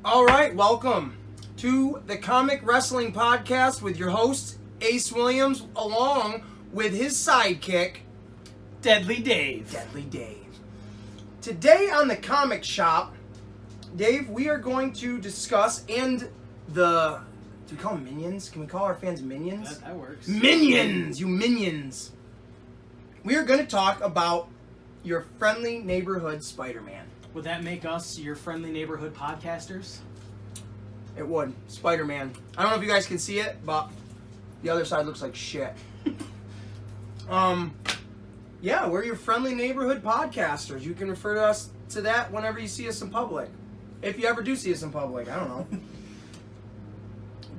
All right, welcome to the Comic Wrestling Podcast with your host, Ace Williams, along with his sidekick, Deadly Dave. Deadly Dave. Today on the Comic Shop, Dave, we are going to discuss do we call them minions? Can we call our fans minions? That works. Minions! You minions! We are going to talk about your friendly neighborhood Spider-Man. Would that make us your friendly neighborhood podcasters? It would. Spider-Man. I don't know if you guys can see it, but the other side looks like shit. Yeah, we're your friendly neighborhood podcasters. You can refer to us to that whenever you see us in public. If you ever do see us in public, I don't know.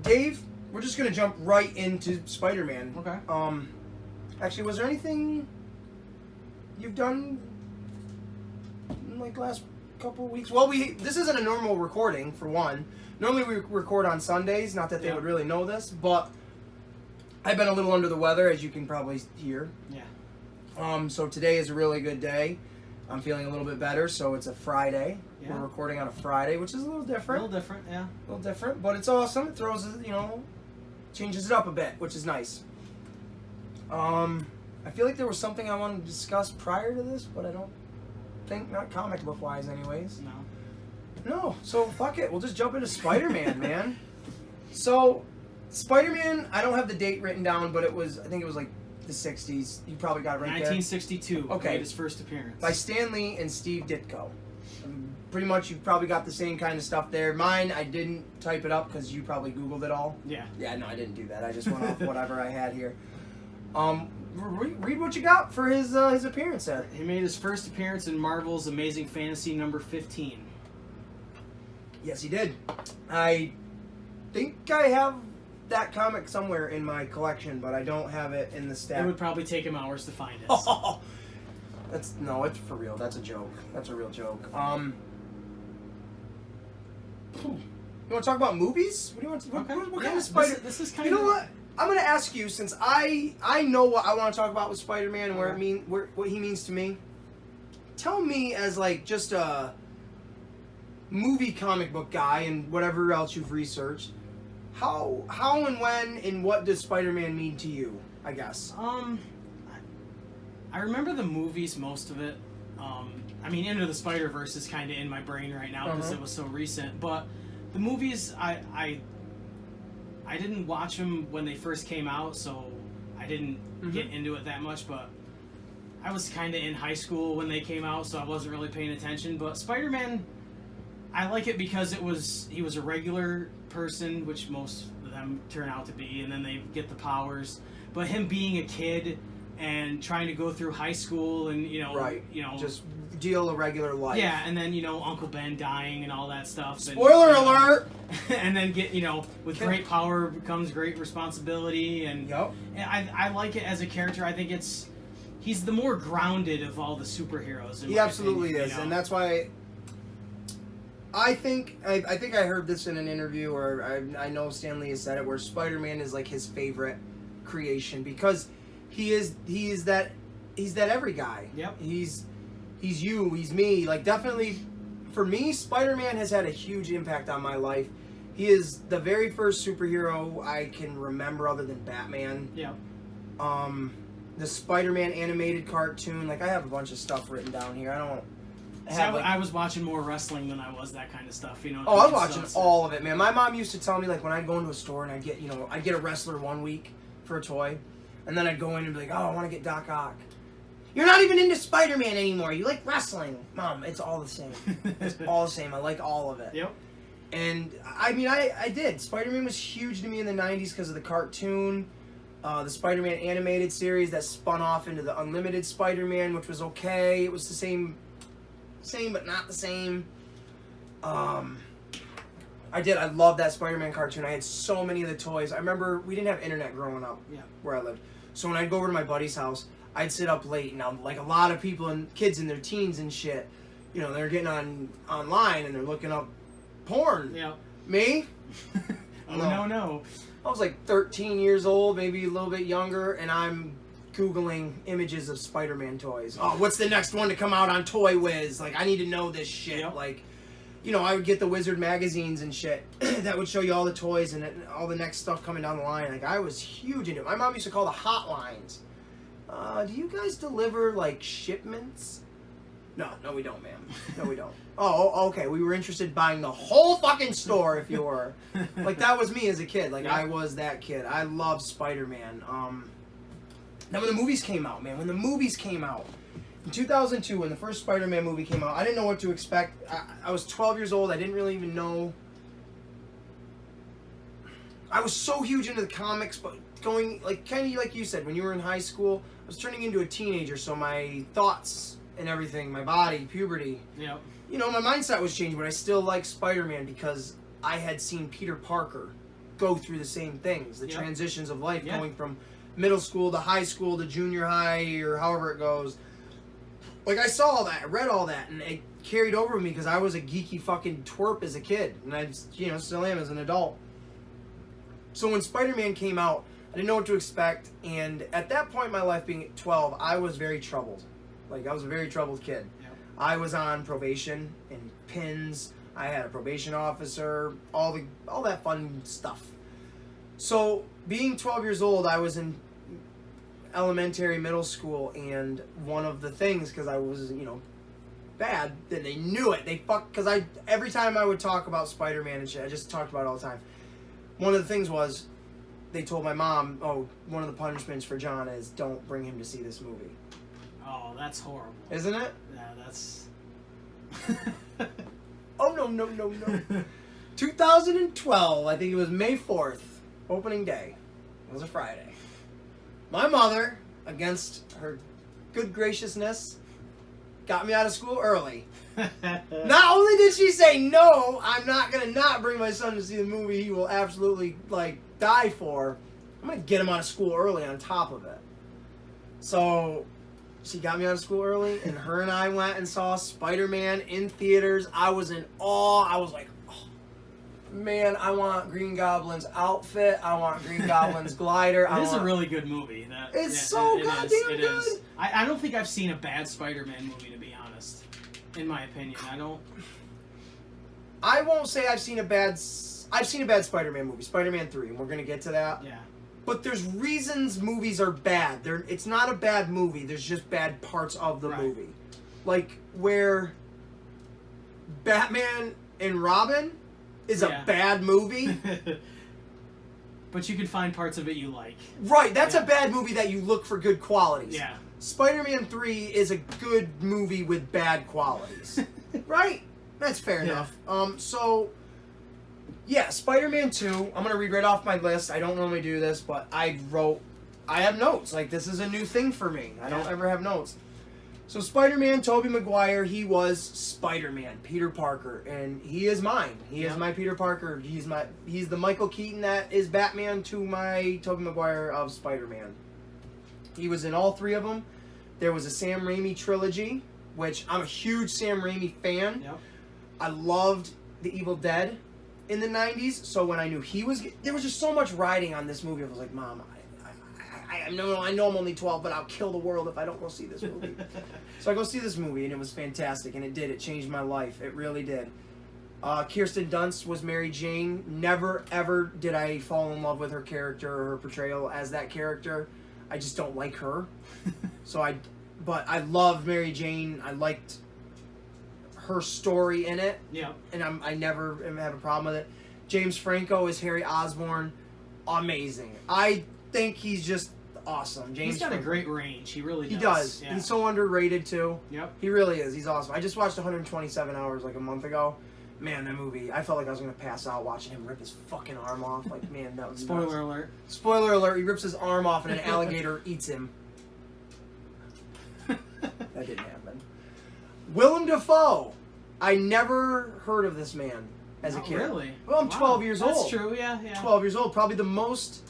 Dave, we're just gonna jump right into Spider-Man. Okay. Actually, was there anything you've done in like last couple of weeks? Well, this isn't a normal recording for one. Normally we record on Sundays. Not that they would really know this, but I've been a little under the weather, as you can probably hear. Yeah. So today is a really good day. I'm feeling a little bit better, so it's a Friday. Yeah. We're recording on a Friday, which is a little different. A little different, yeah. A little different, but it's awesome. It throws, changes it up a bit, which is nice. I feel like there was something I wanted to discuss prior to this, but I don't think, not comic book wise anyways. No, so fuck it. We'll just jump into Spider-Man, man. So, Spider-Man, I don't have the date written down, but I think it was like the 60s. You probably got it right 1962. Okay. Made his first appearance. By Stan Lee and Steve Ditko. Pretty much you've probably got the same kind of stuff there. Mine, I didn't type it up because you probably Googled it all. Yeah. Yeah, no, I didn't do that. I just went off whatever I had here. Read what you got for his appearance there. He made his first appearance in Marvel's Amazing Fantasy number 15. Yes, he did. I think I have that comic somewhere in my collection, but I don't have it in the stack. It would probably take him hours to find it. Oh, it's for real. That's a joke. That's a real joke. You want to talk about movies? What do you want? What kind of Spider? This is kind of. of. You know what? I'm going to ask you, since I know what I want to talk about with Spider-Man and what he means to me. Tell me, as like just a movie comic book guy and whatever else you've researched, how and when and what does Spider-Man mean to you? I guess. I remember the movies, most of it. Into the Spiderverse is kind of in my brain right now because it was so recent. But the movies, I didn't watch them when they first came out, so I didn't get into it that much. But I was kind of in high school when they came out, so I wasn't really paying attention. But Spider-Man, I like it because he was a regular person, which most of them turn out to be, and then they get the powers. But him being a kid and trying to go through high school and just deal a regular life. Yeah, and then Uncle Ben dying and all that stuff. Spoiler alert! And then with great power becomes great responsibility, and I like it as a character. I think he's the more grounded of all the superheroes. He absolutely is, and that's why I think I heard this in an interview, or I know Stan Lee has said it, where Spider-Man is like his favorite creation because he's that every guy. Yep. He's you, he's me. Like, definitely, for me, Spider-Man has had a huge impact on my life. He is the very first superhero I can remember other than Batman. Yeah. The Spider-Man animated cartoon. Like, I have a bunch of stuff written down here. I was watching more wrestling than I was that kind of stuff. Oh, I was watching all of it, man. My mom used to tell me, like, when I'd go into a store and I'd get a wrestler one week for a toy, and then I'd go in and be like, oh, I want to get Doc Ock. You're not even into Spider-Man anymore. You like wrestling. Mom, it's all the same. It's all the same. I like all of it. Yep. And, I did. Spider-Man was huge to me in the 90s because of the cartoon, the Spider-Man animated series that spun off into the Unlimited Spider-Man, which was okay. It was the same but not the same. I loved that Spider-Man cartoon. I had so many of the toys. I remember we didn't have internet growing up where I lived. So when I'd go over to my buddy's house, I'd sit up late, and like a lot of people and kids in their teens and shit, they're getting online and they're looking up porn. Yeah. Me? No. I was like 13 years old, maybe a little bit younger, and I'm Googling images of Spider-Man toys. Oh, what's the next one to come out on Toy Wiz? Like, I need to know this shit. Yep. Like, you know, I would get the Wizard magazines and shit that would show you all the toys and all the next stuff coming down the line. Like, I was huge into it. My mom used to call the hotlines. Do you guys deliver, like, shipments? No, we don't, ma'am. No, we don't. Oh, okay. We were interested in buying the whole fucking store, if you were. Like, that was me as a kid. Like, I was that kid. I loved Spider-Man. Now, when the movies came out, man, in 2002, when the first Spider-Man movie came out, I didn't know what to expect. I was 12 years old. I didn't really even know. I was so huge into the comics, but going, like, kind of like you said, when you were in high school, I was turning into a teenager, so my thoughts and everything, my body, puberty, Yep. you know, my mindset was changing, but I still liked Spider-Man because I had seen Peter Parker go through the same things, the transitions of life, going from middle school to high school to junior high, or however it goes. Like, I saw all that, I read all that, and it carried over with me because I was a geeky fucking twerp as a kid, and I, you know, still am as an adult. So when Spider-Man came out, I didn't know what to expect, and at that point in my life, being 12, I was very troubled. Like, I was a very troubled kid. Yep. I was on probation and pins. I had a probation officer, all that fun stuff. So, being 12 years old, I was in elementary, middle school, and one of the things, because I was, you know, bad, then they knew it. Because every time I would talk about Spider-Man and shit, I just talked about it all the time. One of the things was, they told my mom, oh, one of the punishments for John is don't bring him to see this movie. Oh, that's horrible. Isn't it? Yeah, that's... Oh, no. 2012, I think it was May 4th, opening day. It was a Friday. My mother, against her good graciousness, got me out of school early. Not only did she say, no, I'm not going to not bring my son to see the movie he will absolutely, like, die for, I'm going to get him out of school early on top of it. So, she got me out of school early, and her and I went and saw Spider-Man in theaters. I was in awe. I was like, oh, man, I want Green Goblin's outfit. I want Green Goblin's glider. It is a really good movie. It's so goddamn good. It is. I don't think I've seen a bad Spider-Man movie, to be honest. In my opinion, I won't say I've seen a bad Spider-Man movie, Spider-Man 3, and we're going to get to that. Yeah. But there's reasons movies are bad. It's not a bad movie. There's just bad parts of the movie. Like, where Batman and Robin is a bad movie. But you can find parts of it you like. Right, that's a bad movie that you look for good qualities. Yeah. Spider-Man 3 is a good movie with bad qualities. Right? That's fair enough. So... yeah, Spider-Man 2, I'm going to read right off my list. I don't normally do this, but I have notes. Like, this is a new thing for me. I don't ever have notes. So, Spider-Man, Tobey Maguire, he was Spider-Man, Peter Parker, and he is mine. He is my Peter Parker. He's the Michael Keaton that is Batman to my Tobey Maguire of Spider-Man. He was in all three of them. There was a Sam Raimi trilogy, which I'm a huge Sam Raimi fan. Yep. I loved The Evil Dead in the 90s, so when I knew there was just so much riding on this movie. I was like, Mom, I know I'm only 12, but I'll kill the world if I don't go see this movie. So I go see this movie, and it was fantastic, and it changed my life. It really did. Kirsten Dunst was Mary Jane. Never, ever did I fall in love with her character or her portrayal as that character. I just don't like her. But I loved Mary Jane. I liked her story in it. Yeah. And I never have a problem with it. James Franco is Harry Osborn. Amazing. I think he's just awesome. He's got a great range. He really does. He does. Yeah. He's so underrated too. Yep. He really is. He's awesome. I just watched 127 Hours like a month ago. Man, that movie, I felt like I was going to pass out watching him rip his fucking arm off. Like, man, that was Spoiler alert. Spoiler alert, he rips his arm off and an alligator eats him. That didn't happen. Willem Dafoe. I never heard of this man as a kid. Really? Well, I'm 12 years old. That's true, yeah. 12 years old. Probably the most...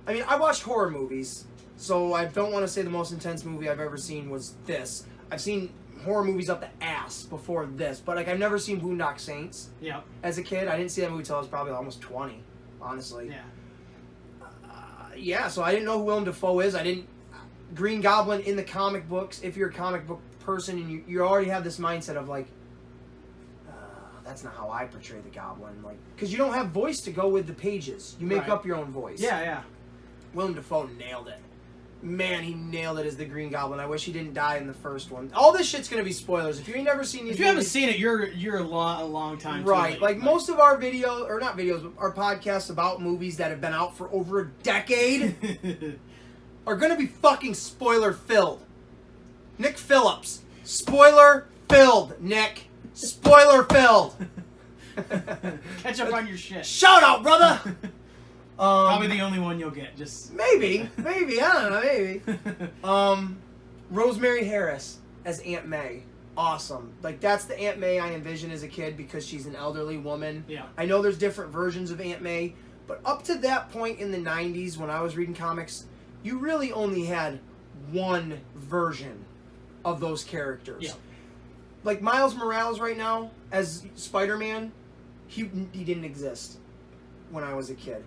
I mean, I watched horror movies, so I don't want to say the most intense movie I've ever seen was this. I've seen horror movies up the ass before this, but like I've never seen Boondock Saints. Yeah. As a kid, I didn't see that movie until I was probably almost 20, honestly. Yeah. So I didn't know who Willem Dafoe is. Green Goblin in the comic books. If you're a comic book person and you already have this mindset of like, that's not how I portray the Goblin. Like, because you don't have voice to go with the pages. You make up your own voice. Yeah. Willem Dafoe nailed it. Man, he nailed it as the Green Goblin. I wish he didn't die in the first one. All this shit's gonna be spoilers. If you ain't never seen these, if you haven't seen it, you're a long time. Right, too late. like most of our videos, or not videos, but our podcasts about movies that have been out for over a decade are gonna be fucking spoiler filled. Nick Phillips, spoiler filled. Nick, spoiler filled. Catch up on your shit. Shout out, brother. Probably the only one you'll get. Just maybe, I don't know, maybe. Rosemary Harris as Aunt May, awesome. Like that's the Aunt May I envision as a kid because she's an elderly woman. Yeah. I know there's different versions of Aunt May, but up to that point in the '90s when I was reading comics, you really only had one version of those characters. Yeah. Like Miles Morales right now as Spider-Man, he didn't exist when I was a kid.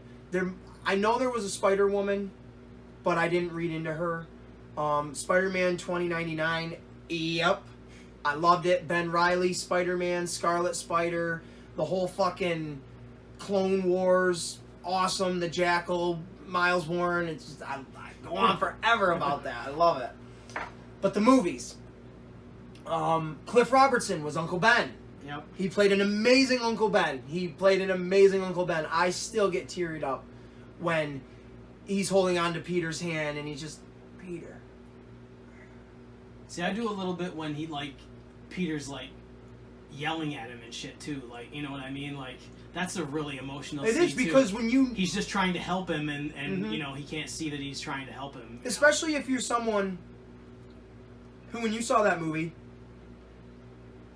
I know there was a Spider-Woman, but I didn't read into her. Spider-Man 2099, yep. I loved it. Ben Reilly, Spider-Man, Scarlet Spider, the whole fucking Clone Wars, awesome. The Jackal, Miles Warren. It's just, I go on forever about that. I love it. But the movies. Cliff Robertson was Uncle Ben. Yep. He played an amazing Uncle Ben. I still get teared up when he's holding on to Peter's hand and he's just, Peter. See, I do a little bit when Peter's yelling at him and shit too. Like, you know what I mean? Like, that's a really emotional scene. It is because too. He's just trying to help him and you know, he can't see that he's trying to help him. Especially if you're someone who, when you saw that movie,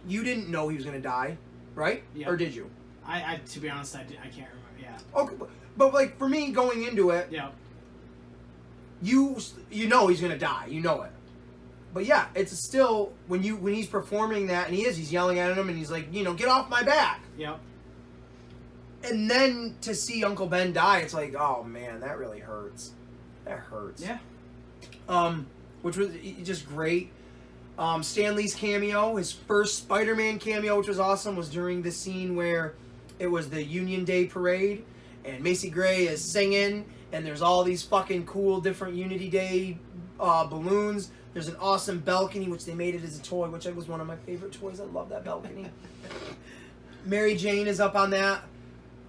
you didn't know he was going to die, right? Yeah. Or did you? I to be honest, I can't remember. Yeah. Okay, but like for me going into it, yeah, you know he's going to die. You know it. But yeah, it's still when he's performing that and he's yelling at him and he's like, you know, get off my back. Yep. And then to see Uncle Ben die, it's like, oh man, that really hurts. That hurts. Yeah. Which was just great. Stan Lee's cameo, his first Spider-Man cameo, which was awesome, was during the scene where it was the Union Day parade, and Macy Gray is singing, and there's all these fucking cool different Unity Day balloons. There's an awesome balcony, which they made it as a toy, which was one of my favorite toys. I love that balcony. Mary Jane is up on that,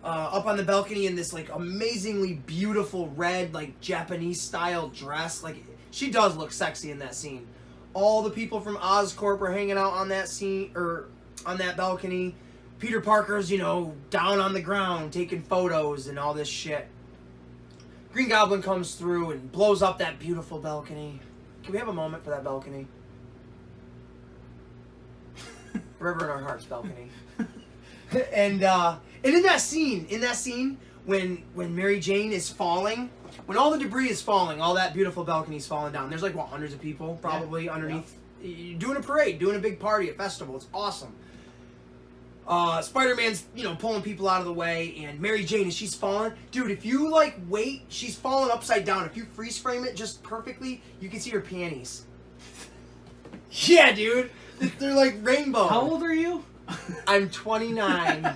up on the balcony in this like amazingly beautiful red, like Japanese style dress. Like she does look sexy in that scene. All the people from Oscorp are hanging out on that scene or on that balcony. Peter Parker's, you know, down on the ground taking photos and all this shit. Green Goblin comes through and blows up that beautiful balcony. Can we have a moment for that balcony? Forever in our hearts, balcony. And in that scene, when Mary Jane is falling, when all the debris is falling, all that beautiful balcony is falling down. There's like hundreds of people probably underneath, doing a parade, doing a big party, a festival. It's awesome. Spider-Man's, you know, pulling people out of the way, and Mary Jane, as she's falling, dude, if you wait, she's falling upside down. If you freeze frame it just perfectly, you can see her panties. Yeah, dude, they're like rainbow. How old are you? I'm 29.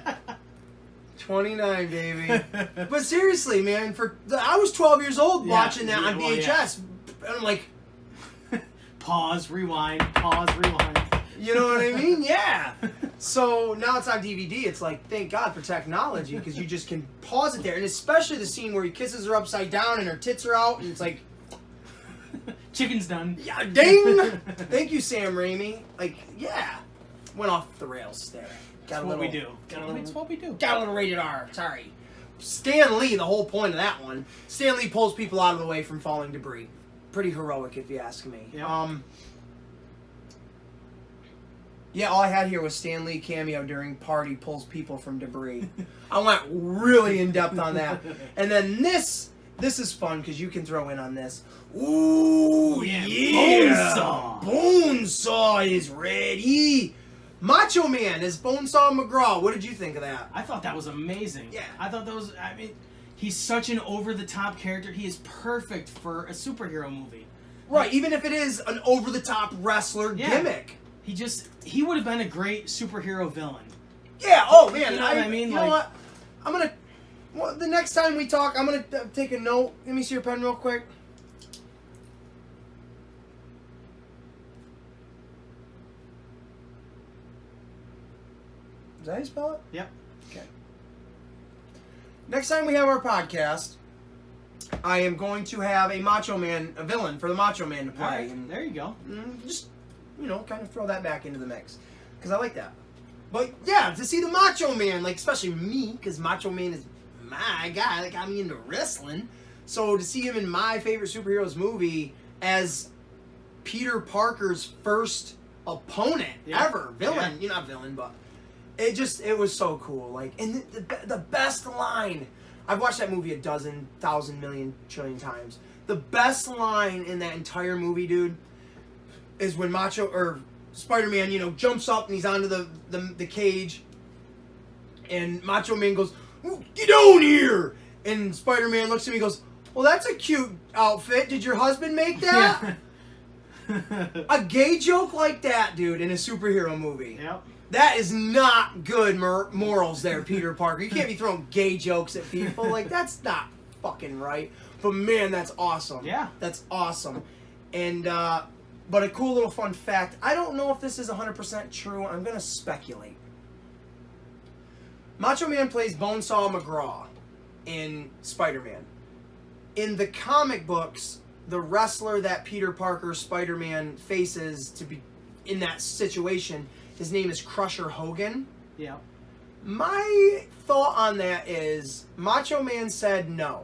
29, baby. But seriously, man, I was 12 years old watching that on VHS. And I'm like, pause, rewind, pause, rewind. You know what I mean? Yeah. So now it's on DVD. It's like, thank God for technology, because you just can pause it there. And especially the scene where he kisses her upside down and her tits are out, and it's like, chicken's done. Yeah, ding! Thank you, Sam Raimi. Like, yeah. Went off the rails there. That's what we do. It's what we do. Got a little rated R. Sorry. Stan Lee, the whole point of that one. Stan Lee pulls people out of the way from falling debris. Pretty heroic, if you ask me. Yep. Yeah, all I had here was Stan Lee cameo during party pulls people from debris. I went really in depth on that. And then this is fun because you can throw in on this. Ooh, yeah. Bonesaw. Bonesaw is ready. Macho Man is Bonesaw McGraw. What did you think of that? I thought that was amazing. Yeah. I thought that was, I mean, he's such an over-the-top character. He is perfect for a superhero movie. Right, even if it is an over-the-top wrestler gimmick. He would have been a great superhero villain. Yeah. Oh man. You know what I mean? You know what? I'm gonna. Well, the next time we talk, I'm gonna take a note. Let me see your pen real quick. Is that how you spell it? Yep. Okay. Next time we have our podcast, I am going to have a Macho Man, a villain for the Macho Man to play. All right, And there you go. just, kind of throw that back into the mix. Because I like that. But, yeah, to see the Macho Man, like, especially me, because Macho Man is my guy that got me into wrestling. So to see him in my favorite superheroes movie as Peter Parker's first opponent ever. Villain. Yeah. Not villain, but... It was so cool. Like, and the best line, I've watched that movie 1,000, million, trillion times. The best line in that entire movie, dude, is when Spider-Man, jumps up and he's onto the cage, and Macho Man goes, "Get on here!" And Spider-Man looks at me and goes, "Well, that's a cute outfit. Did your husband make that?" A gay joke like that, dude, in a superhero movie. Yep. That is not good morals there, Peter Parker. You can't be throwing gay jokes at people. Like, that's not fucking right. But, man, that's awesome. Yeah. That's awesome. And, but a cool little fun fact. I don't know if this is 100% true. I'm going to speculate. Macho Man plays Bonesaw McGraw in Spider-Man. In the comic books, the wrestler that Peter Parker, Spider-Man, faces to be in that situation... His name is Crusher Hogan. Yeah. My thought on that is Macho Man said no.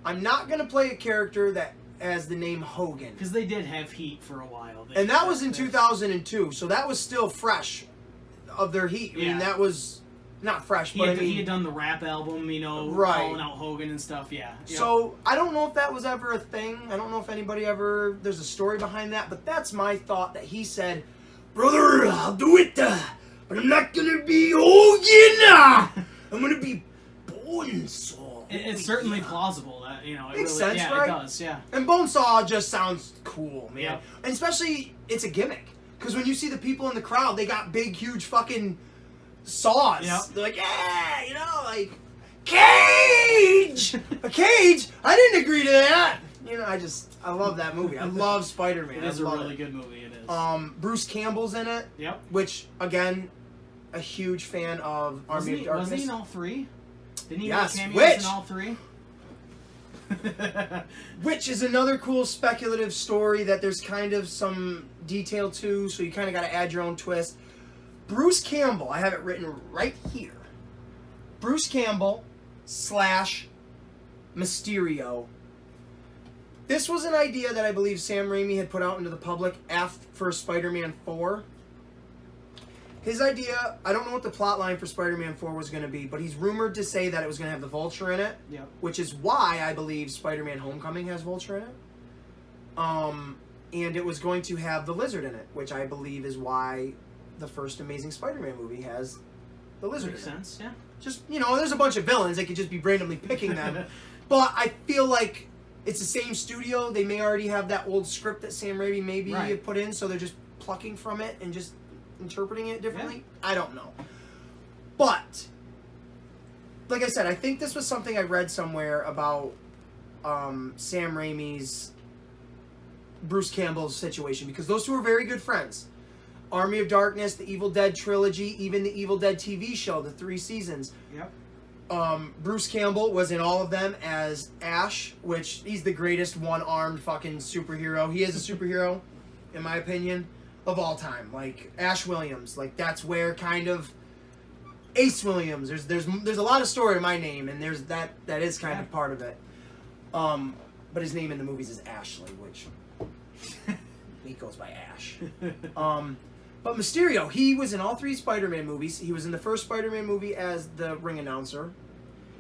I'm not going to play a character that has the name Hogan. Because they did have heat for a while. And that was in 2002, so that was still fresh of their heat. I mean, that was not fresh, but he had done the rap album, right. calling out Hogan and stuff, yeah. Yep. So, I don't know if that was ever a thing. I don't know if anybody ever... There's a story behind that, but that's my thought that he said... Brother, I'll do it, but I'm not gonna be Hogan. I'm gonna be Bonesaw. It's certainly plausible. That it Makes really, sense, yeah, right? It does, yeah. And Bonesaw just sounds cool, man. Yep. And especially, it's a gimmick. Because when you see the people in the crowd, they got big, huge fucking saws. Yep. They're like, yeah, like, cage! A cage? I didn't agree to that. I love that movie. I love Spider-Man. It is a really good movie, it is. Bruce Campbell's in it. Yep. Which, again, a huge fan of Army of Darkness. Was he in all three? Didn't he Yes, make cameos in all three? Which is another cool speculative story that there's kind of some detail to, so you kind of got to add your own twist. Bruce Campbell, I have it written right here. Bruce Campbell / Mysterio. This was an idea that I believe Sam Raimi had put out into the public after Spider-Man 4. His idea, I don't know what the plot line for Spider-Man 4 was going to be, but he's rumored to say that it was going to have the Vulture in it, Yep. which is why I believe Spider-Man Homecoming has Vulture in it. And it was going to have the Lizard in it, which I believe is why the first Amazing Spider-Man movie has the Lizard Makes in it. sense, yeah. Just, there's a bunch of villains. They could just be randomly picking them. But I feel like it's the same studio. They may already have that old script that Sam Raimi maybe Right. put in, so they're just plucking from it and just interpreting it differently. Yeah. I don't know. But, like I said, I think this was something I read somewhere about Sam Raimi's Bruce Campbell's situation, because those two are very good friends. Army of Darkness, the Evil Dead trilogy, even the Evil Dead TV show, the 3 seasons. Yep. Bruce Campbell was in all of them as Ash, which he's the greatest one-armed fucking superhero. He is a superhero, in my opinion, of all time. Like, Ash Williams. Like, that's where kind of Ace Williams. There's a lot of story in my name, and there's that is kind of part of it. But his name in the movies is Ashley, which he goes by Ash. But Mysterio, he was in all 3 Spider-Man movies. He was in the first Spider-Man movie as the ring announcer.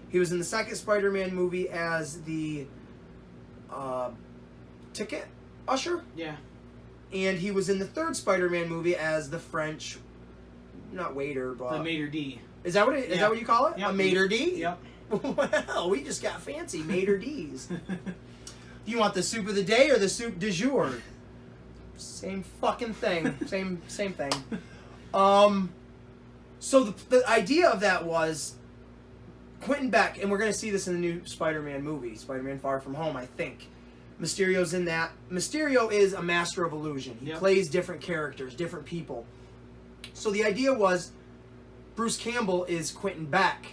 He was in the second Spider-Man movie as the ticket usher. Yeah. And he was in the third Spider-Man movie as the French, not waiter, but... The maitre d'. Is that what is that what you call it? Yep. A maitre d'? Yep. Well, we just got fancy. Maitre d's. Do you want the soup of the day or the soup du jour? Same fucking thing. Same thing. So the idea of that was Quentin Beck, and we're going to see this in the new Spider-Man movie, Spider-Man Far From Home, I think. Mysterio's in that. Mysterio is a master of illusion. He plays different characters, different people. So the idea was Bruce Campbell is Quentin Beck.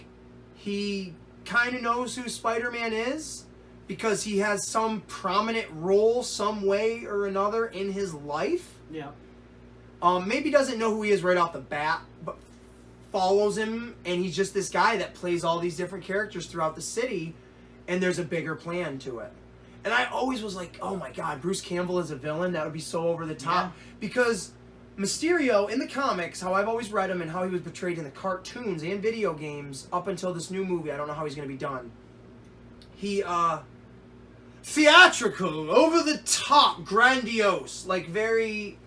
He kind of knows who Spider-Man is because he has some prominent role some way or another in his life. Yeah. Maybe doesn't know who he is right off the bat, but follows him, and he's just this guy that plays all these different characters throughout the city, and there's a bigger plan to it. And I always was like, oh my god, Bruce Campbell is a villain? That would be so over the top. Yeah. Because Mysterio, in the comics, how I've always read him and how he was portrayed in the cartoons and video games up until this new movie, I don't know how he's going to be done. He, theatrical, over the top, grandiose, like very...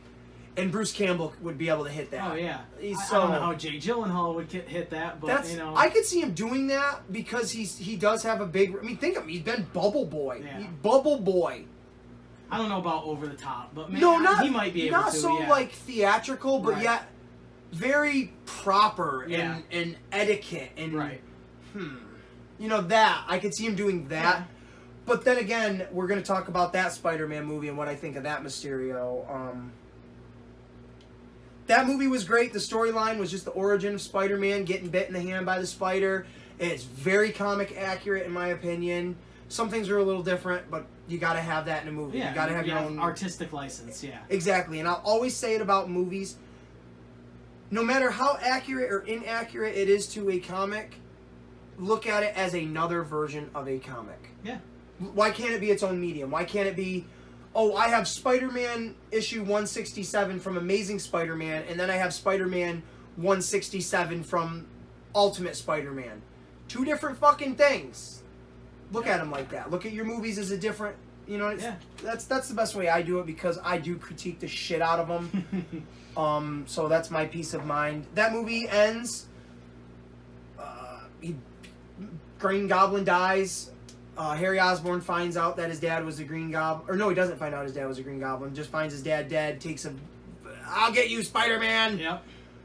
And Bruce Campbell would be able to hit that. Oh, yeah. I don't know how Jay Gyllenhaal would hit that, but, I could see him doing that because he does have a big... I mean, think of him. He's been Bubble Boy. Yeah. Bubble Boy. I don't know about over the top, but maybe he might be able to. Not so, like, theatrical, but yet very proper and etiquette. And, that. I could see him doing that. Yeah. But then again, we're going to talk about that Spider-Man movie and what I think of that Mysterio. That movie was great. The storyline was just the origin of Spider-Man getting bit in the hand by the spider. It's very comic accurate, in my opinion. Some things are a little different, but you got to have that in a movie. Yeah, you got to have your own artistic license. Yeah, exactly. And I'll always say it about movies: no matter how accurate or inaccurate it is to a comic, look at it as another version of a comic. Yeah. Why can't it be its own medium? Why can't it be? Oh, I have Spider-Man issue 167 from Amazing Spider-Man, and then I have Spider-Man 167 from Ultimate Spider-Man. Two different fucking things. Look at them like that. Look at your movies as a different, that's the best way I do it because I do critique the shit out of them. So that's my peace of mind. That movie ends. Green Goblin dies. Harry Osborn finds out that his dad was a Green Goblin. Or no, he doesn't find out his dad was a Green Goblin. Just finds his dad dead, takes him. I'll get you, Spider-Man. Yep.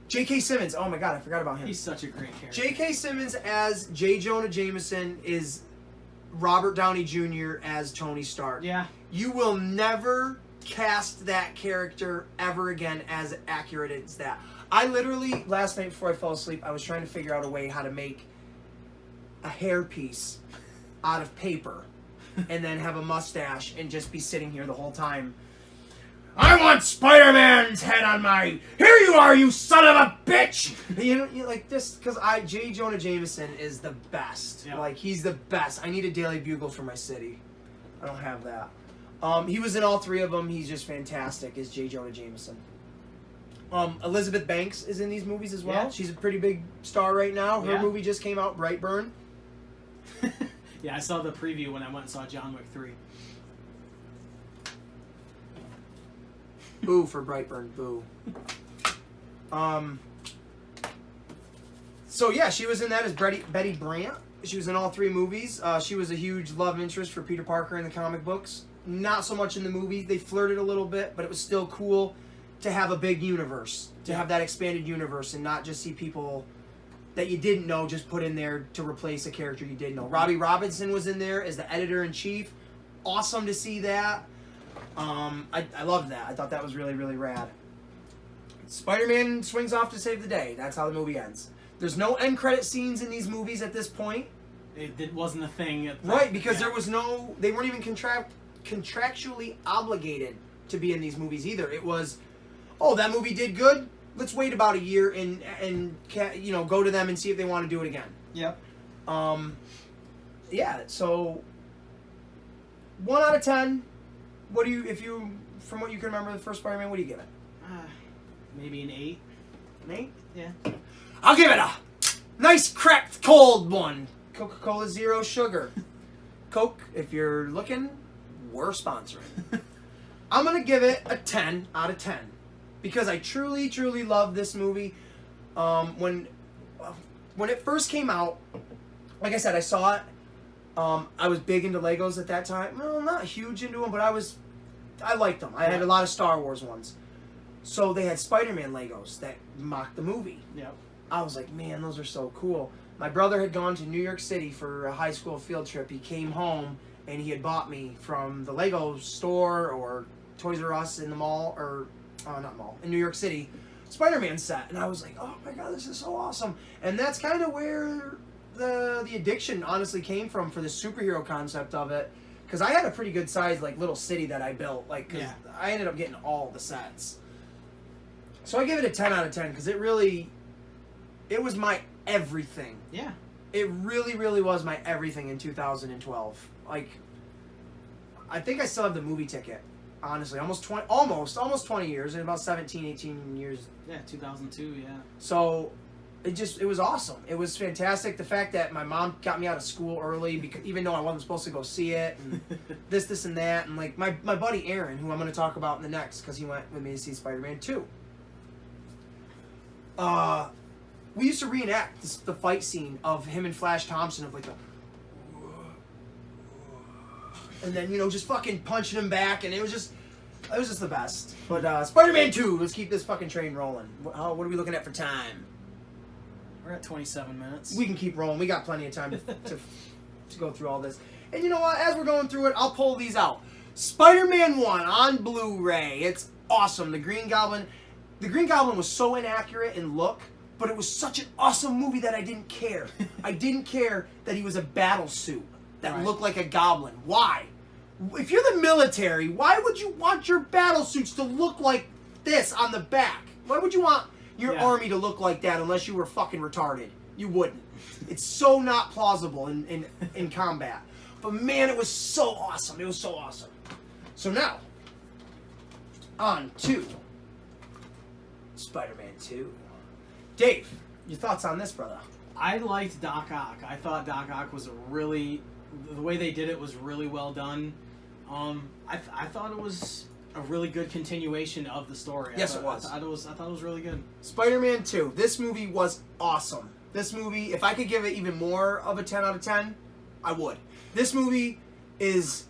J.K. Simmons. Oh my god, I forgot about him. He's such a great character. J.K. Simmons as J. Jonah Jameson is Robert Downey Jr. as Tony Stark. Yeah. You will never cast that character ever again as accurate as that. I literally, last night before I fell asleep, I was trying to figure out a way how to make a hairpiece out of paper and then have a mustache and just be sitting here the whole time. I want Spider-Man's head on my... Here you are, you son of a bitch! You like this, because J. Jonah Jameson is the best. Yep. Like, he's the best. I need a Daily Bugle for my city. I don't have that. He was in all three of them. He's just fantastic as J. Jonah Jameson. Elizabeth Banks is in these movies as well. Yeah. She's a pretty big star right now. Her movie just came out, Brightburn. Yeah, I saw the preview when I went and saw John Wick 3. Boo for Brightburn, boo. So yeah, she was in that as Betty Brant. She was in all three movies. She was a huge love interest for Peter Parker in the comic books. Not so much in the movies. They flirted a little bit, but it was still cool to have a big universe, to have that expanded universe and not just see people that you didn't know just put in there to replace a character you did know. Robbie Robinson was in there as the editor-in-chief. Awesome to see that. I loved that. I thought that was really, really rad. Spider-Man swings off to save the day. That's how the movie ends. There's no end credit scenes in these movies at this point. It wasn't a thing. Right, because there was no... They weren't even contractually obligated to be in these movies either. It was, oh, that movie did good? Let's wait about a year and go to them and see if they want to do it again. Yep. Yeah, so 1 out of 10. What do you, from what you can remember, the first Spider-Man, what do you give it? Maybe an 8. An 8? Yeah. I'll give it a nice cracked cold one. Coca-Cola Zero Sugar. Coke, if you're looking, we're sponsoring. I'm going to give it a 10 out of 10. Because I truly, truly love this movie. When it first came out, like I said, I saw it. I was big into Legos at that time. Well, not huge into them, but I liked them. I had a lot of Star Wars ones. So they had Spider-Man Legos that mocked the movie. Yep. I was like, man, those are so cool. My brother had gone to New York City for a high school field trip. He came home and he had bought me from the Lego store or Toys R Us in the mall, or not mall, in New York City, Spider-Man set. And I was like, oh my God, this is so awesome. And that's kind of where the addiction honestly came from for the superhero concept of it. Because I had a pretty good sized like little city that I built. Like, cause I ended up getting all the sets. So I give it a 10 out of 10 because it was my everything. Yeah. It really, really was my everything in 2012. Like, I think I still have the movie ticket. Honestly, almost 20 years, in about 17, 18 years. Yeah, 2002, yeah. So, it was awesome. It was fantastic. The fact that my mom got me out of school early, because even though I wasn't supposed to go see it, and this, and that, and like my buddy Aaron, who I'm going to talk about in the next, because he went with me to see Spider-Man 2. We used to reenact the fight scene of him and Flash Thompson of like the, and then just fucking punching him back, and it was just the best. But Spider-Man 2, let's keep this fucking train rolling. What are we looking at for time? We're at 27 minutes. We can keep rolling. We got plenty of time to go through all this. And you know what? As we're going through it, I'll pull these out. Spider-Man 1 on Blu-ray. It's awesome. The Green Goblin was so inaccurate in look, but it was such an awesome movie that I didn't care. I didn't care that he was a battle suit that looked like a goblin. Why? If you're the military, why would you want your battle suits to look like this on the back? Why would you want your army to look like that unless you were fucking retarded? You wouldn't. It's so not plausible in combat. But man, it was so awesome. It was so awesome. So now, on to Spider-Man 2. Dave, your thoughts on this, brother? I liked Doc Ock. I thought Doc Ock was the way they did it was really well done. I thought it was a really good continuation of the story. Yes, it was. I thought it was really good. Spider-Man 2. This movie was awesome. This movie, if I could give it even more of a 10 out of 10, I would. This movie is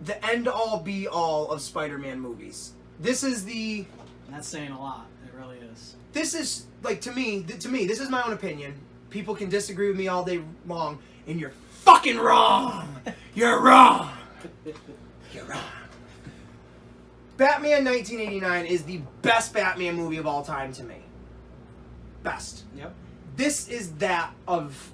the end-all, be-all of Spider-Man movies. This is the... That's saying a lot. It really is. This is, like, to me, this is my own opinion. People can disagree with me all day long, and you're fucking wrong! You're wrong! You're wrong. Batman 1989 is the best Batman movie of all time to me. Best. Yep. This is that of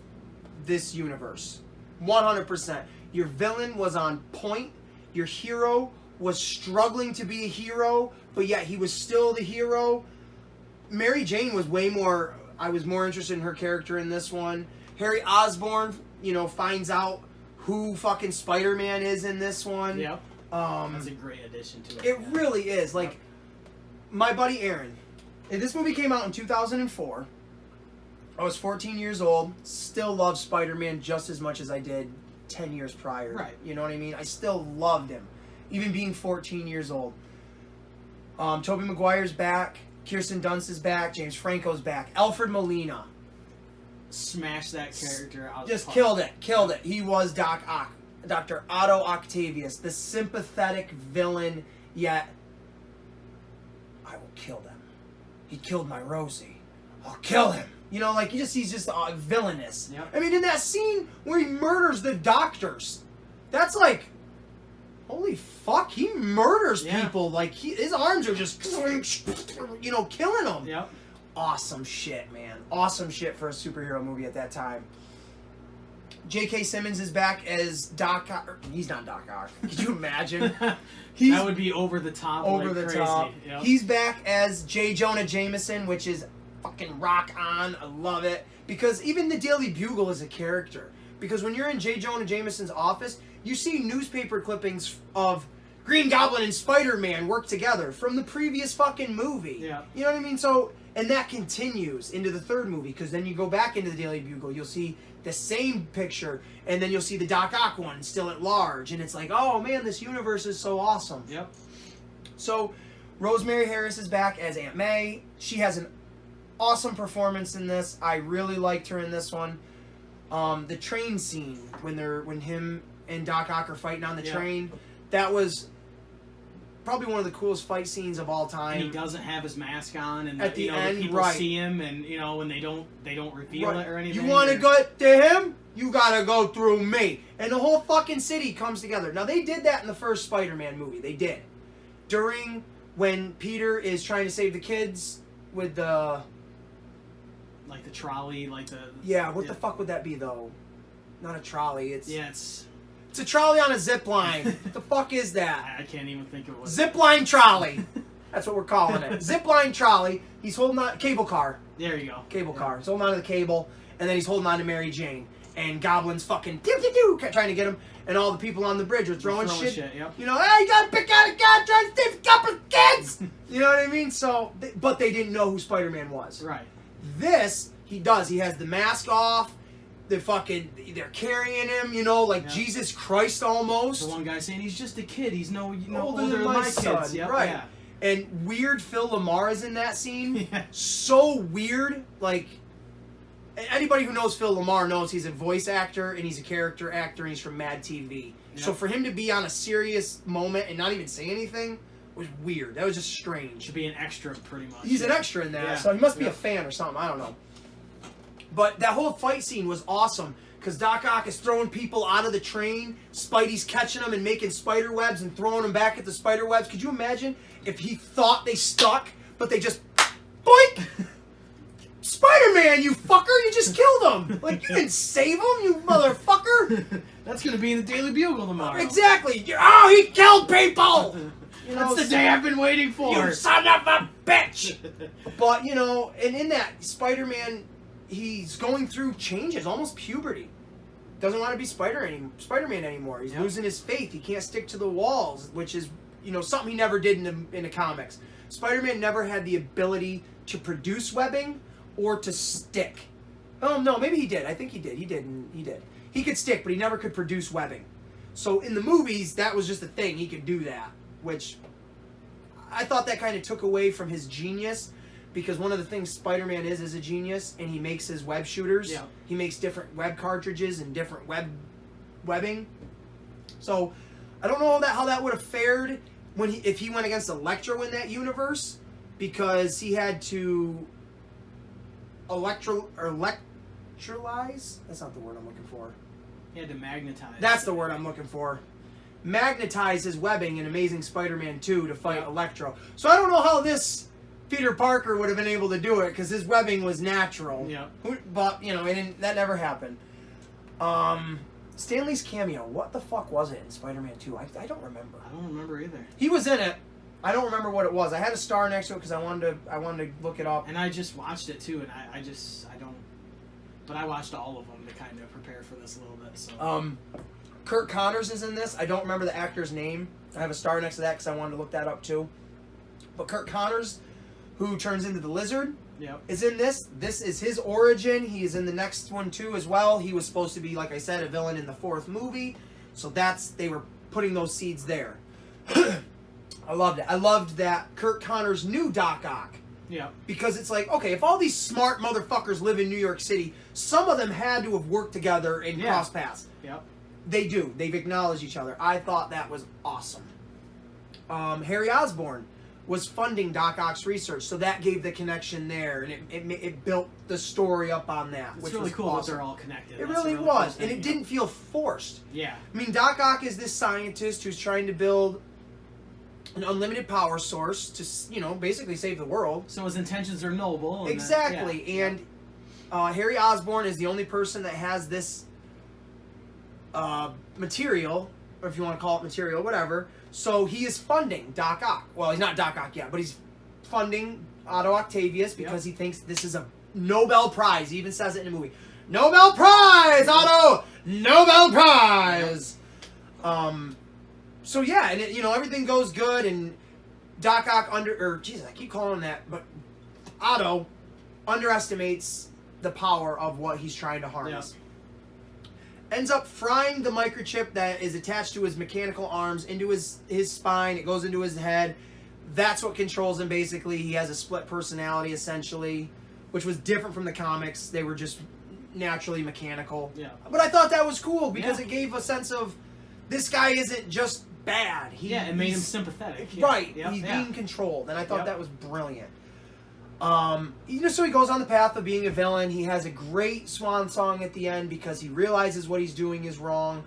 this universe. 100%. Your villain was on point. Your hero was struggling to be a hero, but yet he was still the hero. Mary Jane was I was more interested in her character in this one. Harry Osborn, finds out who fucking Spider-Man is in this one. Yep. That's a great addition to it. It really is. Like, my buddy Aaron, this movie came out in 2004. I was 14 years old. Still loved Spider-Man just as much as I did 10 years prior. Right. You know what I mean? I still loved him, even being 14 years old. Tobey Maguire's back. Kirsten Dunst is back. James Franco's back. Alfred Molina. Smashed that character out. Just killed it. He was Doc Ock. Dr. Otto Octavius, the sympathetic villain, yet I will kill them. He killed my Rosie. I'll kill him. He's just villainous. Yep. I mean, in that scene where he murders the doctors, that's like, holy fuck, he murders people. Like, his arms are just, killing them. Yep. Awesome shit, man. Awesome shit for a superhero movie at that time. J.K. Simmons is back as Doc Ock. He's not Doc Ock. Could you imagine? That would be over the top. Over the crazy. top. Yep. He's back as J. Jonah Jameson, which is fucking rock on. I love it. Because even the Daily Bugle is a character. Because when you're in J. Jonah Jameson's office, you see newspaper clippings of Green Goblin and Spider-Man work together from the previous fucking movie. Yeah. You know what I mean? So, and that continues into the third movie. Because then you go back into the Daily Bugle, you'll see the same picture, and then you'll see the Doc Ock one still at large, and it's like, oh man, this universe is so awesome. Yep. So, Rosemary Harris is back as Aunt May. She has an awesome performance in this. I really liked her in this one. The train scene when him and Doc Ock are fighting on the train, that was probably one of the coolest fight scenes of all time. And he doesn't have his mask on, and at the end, the people right. see him, and when they don't reveal Right. it or anything. You want to go to him? You gotta go through me. And the whole fucking city comes together. Now they did that in the first Spider-Man movie. They did. During when Peter is trying to save the kids with the like the trolley, like the what the fuck would that be though? Not a trolley. It's it's a trolley on a zip line. What the fuck is that? I can't even think of what. Zip line trolley. That's what we're calling it. Zip line trolley. He's holding on cable car. There you go. Cable car. He's holding on to the cable, and then he's holding on to Mary Jane. And Goblin's fucking trying to get him, and all the people on the bridge are throwing shit. Yep. You know, hey, you gotta pick out a guy trying to save a couple of kids. You know what I mean? So, but they didn't know who Spider-Man was. Right. This he does. He has the mask off. They're carrying him. You know, like Jesus Christ almost. The one guy saying he's just a kid. He's no older older than than my my son. kids. Yep. Right. Yeah. And weird Phil Lamar is in that scene. Yeah. So weird. Like, anybody who knows Phil Lamar knows he's a voice actor and he's a character actor and he's from Mad TV. Yep. So for him to be on a serious moment and not even say anything was weird. That was just strange. Should be an extra, pretty much. He's an extra in that, Yeah. so he must be a fan or something. I don't know. But that whole fight scene was awesome because Doc Ock is throwing people out of the train. Spidey's catching them and making spider webs and throwing them back at the spider webs. Could you imagine if he thought they stuck, but they just boink? Spider-Man, you fucker! You just killed him. Like you didn't save him, you motherfucker. That's gonna be in the Daily Bugle tomorrow. Exactly. Oh, he killed people. You know, That's the day I've been waiting for. You son of a bitch! But, you know, and in that, Spider-Man, he's going through changes, almost puberty. Doesn't want to be Spider-Man anymore. He's losing his faith. He can't stick to the walls, which is, you know, something he never did in the comics. Spider-Man never had the ability to produce webbing or to stick. Oh, no, maybe he did. I think he did. He did. He could stick, but he never could produce webbing. So in the movies, that was just a thing. He could do that, which I thought that kind of took away from his genius, because one of the things Spider-Man is a genius, and he makes his web shooters. Yeah. He makes different web cartridges and different webbing. So I don't know how that would have fared if he went against Electro in that universe, because he had to electrolyze. That's not the word I'm looking for. He had to magnetize. That's the word I'm looking for. Magnetize his webbing in Amazing Spider-Man 2 to fight Electro. So I don't know how this Peter Parker would have been able to do it, because his webbing was natural. Yeah. But, you know, that never happened. Stan Lee's cameo, what the fuck was it in Spider-Man 2? I don't remember. I don't remember either. He was in it. I don't remember what it was. I had a star next to it because I wanted to look it up. And I just watched it too, and I don't. But I watched all of them to kind of prepare for this a little bit. So. Kurt Connors is in this. I don't remember the actor's name. I have a star next to that because I wanted to look that up too. But Kurt Connors, who turns into the Lizard, is in this. This is his origin. He is in the next one too as well. He was supposed to be, like I said, a villain in the 4th movie. So they were putting those seeds there. I loved it. I loved that Kurt Connors knew Doc Ock. Yeah. Because it's like, okay, if all these smart motherfuckers live in New York City, some of them had to have worked together and crossed paths. Yep. They do. They've acknowledged each other. I thought that was awesome. Harry Osborn was funding Doc Ock's research, so that gave the connection there, and it built the story up on that. It's which really was cool awesome. that they're all connected. It That's really a was, cool and thing, it didn't feel forced. Yeah. I mean, Doc Ock is this scientist who's trying to build an unlimited power source to, you know, basically save the world. So his intentions are noble. And Exactly, and Harry Osborn is the only person that has this material, or if you want to call it material, whatever. So he is funding Doc Ock. Well, he's not Doc Ock yet, but he's funding Otto Octavius because he thinks this is a Nobel Prize. He even says it in the movie. Nobel Prize, Otto! Nobel Prize! So yeah, and you know, everything goes good, and Doc Ock I keep calling him that, but Otto underestimates the power of what he's trying to harness. Ends up frying the microchip that is attached to his mechanical arms into his spine. It goes into his head. That's what controls him, basically. He has a split personality, essentially, which was different from the comics. They were just naturally mechanical. Yeah. But I thought that was cool because it gave a sense of this guy isn't just bad. It made him sympathetic. Right. Yep. He's being controlled, and I thought Yep. that was brilliant. So he goes on the path of being a villain. He has a great swan song at the end because he realizes what he's doing is wrong.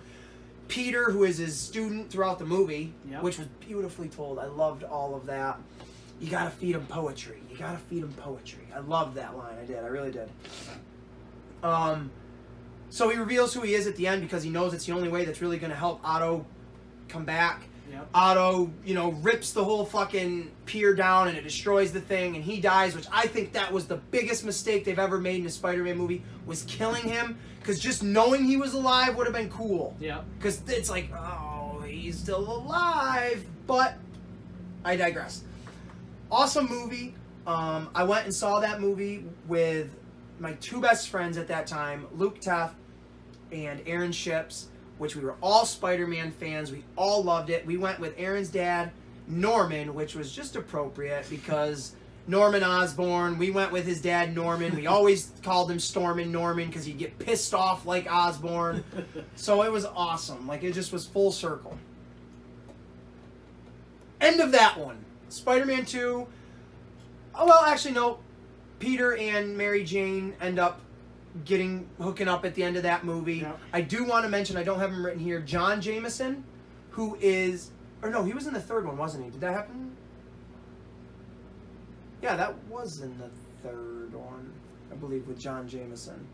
Peter, who is his student throughout the movie, Yep. which was beautifully told. I loved all of that. You gotta feed him poetry. You gotta feed him poetry. I loved that line. I did. I really did. So he reveals who he is at the end because he knows it's the only way that's really gonna help Otto come back. Yep. Otto, rips the whole fucking pier down and it destroys the thing and he dies, which I think that was the biggest mistake they've ever made in a Spider-Man movie, was killing him. Because just knowing he was alive would have been cool. Yeah. Because it's like, oh, he's still alive. But I digress. Awesome movie. I went and saw that movie with my two best friends at that time, Luke Teff and Aaron Ships, which we were all Spider-Man fans. We all loved it. We went with Aaron's dad, Norman, which was just appropriate because Norman Osborn. We went with his dad, Norman. We always called him Stormin' Norman because he'd get pissed off like Osborn. So it was awesome. Like, it just was full circle. End of that one. Spider-Man 2. Oh, well, actually, no. Peter and Mary Jane end up hooking up at the end of that movie. Yep. I do want to mention, I don't have him written here, John Jameson, who is, or no, he was in the third one, wasn't he? Did that happen? Yeah, that was in the third one, I believe, with John Jameson.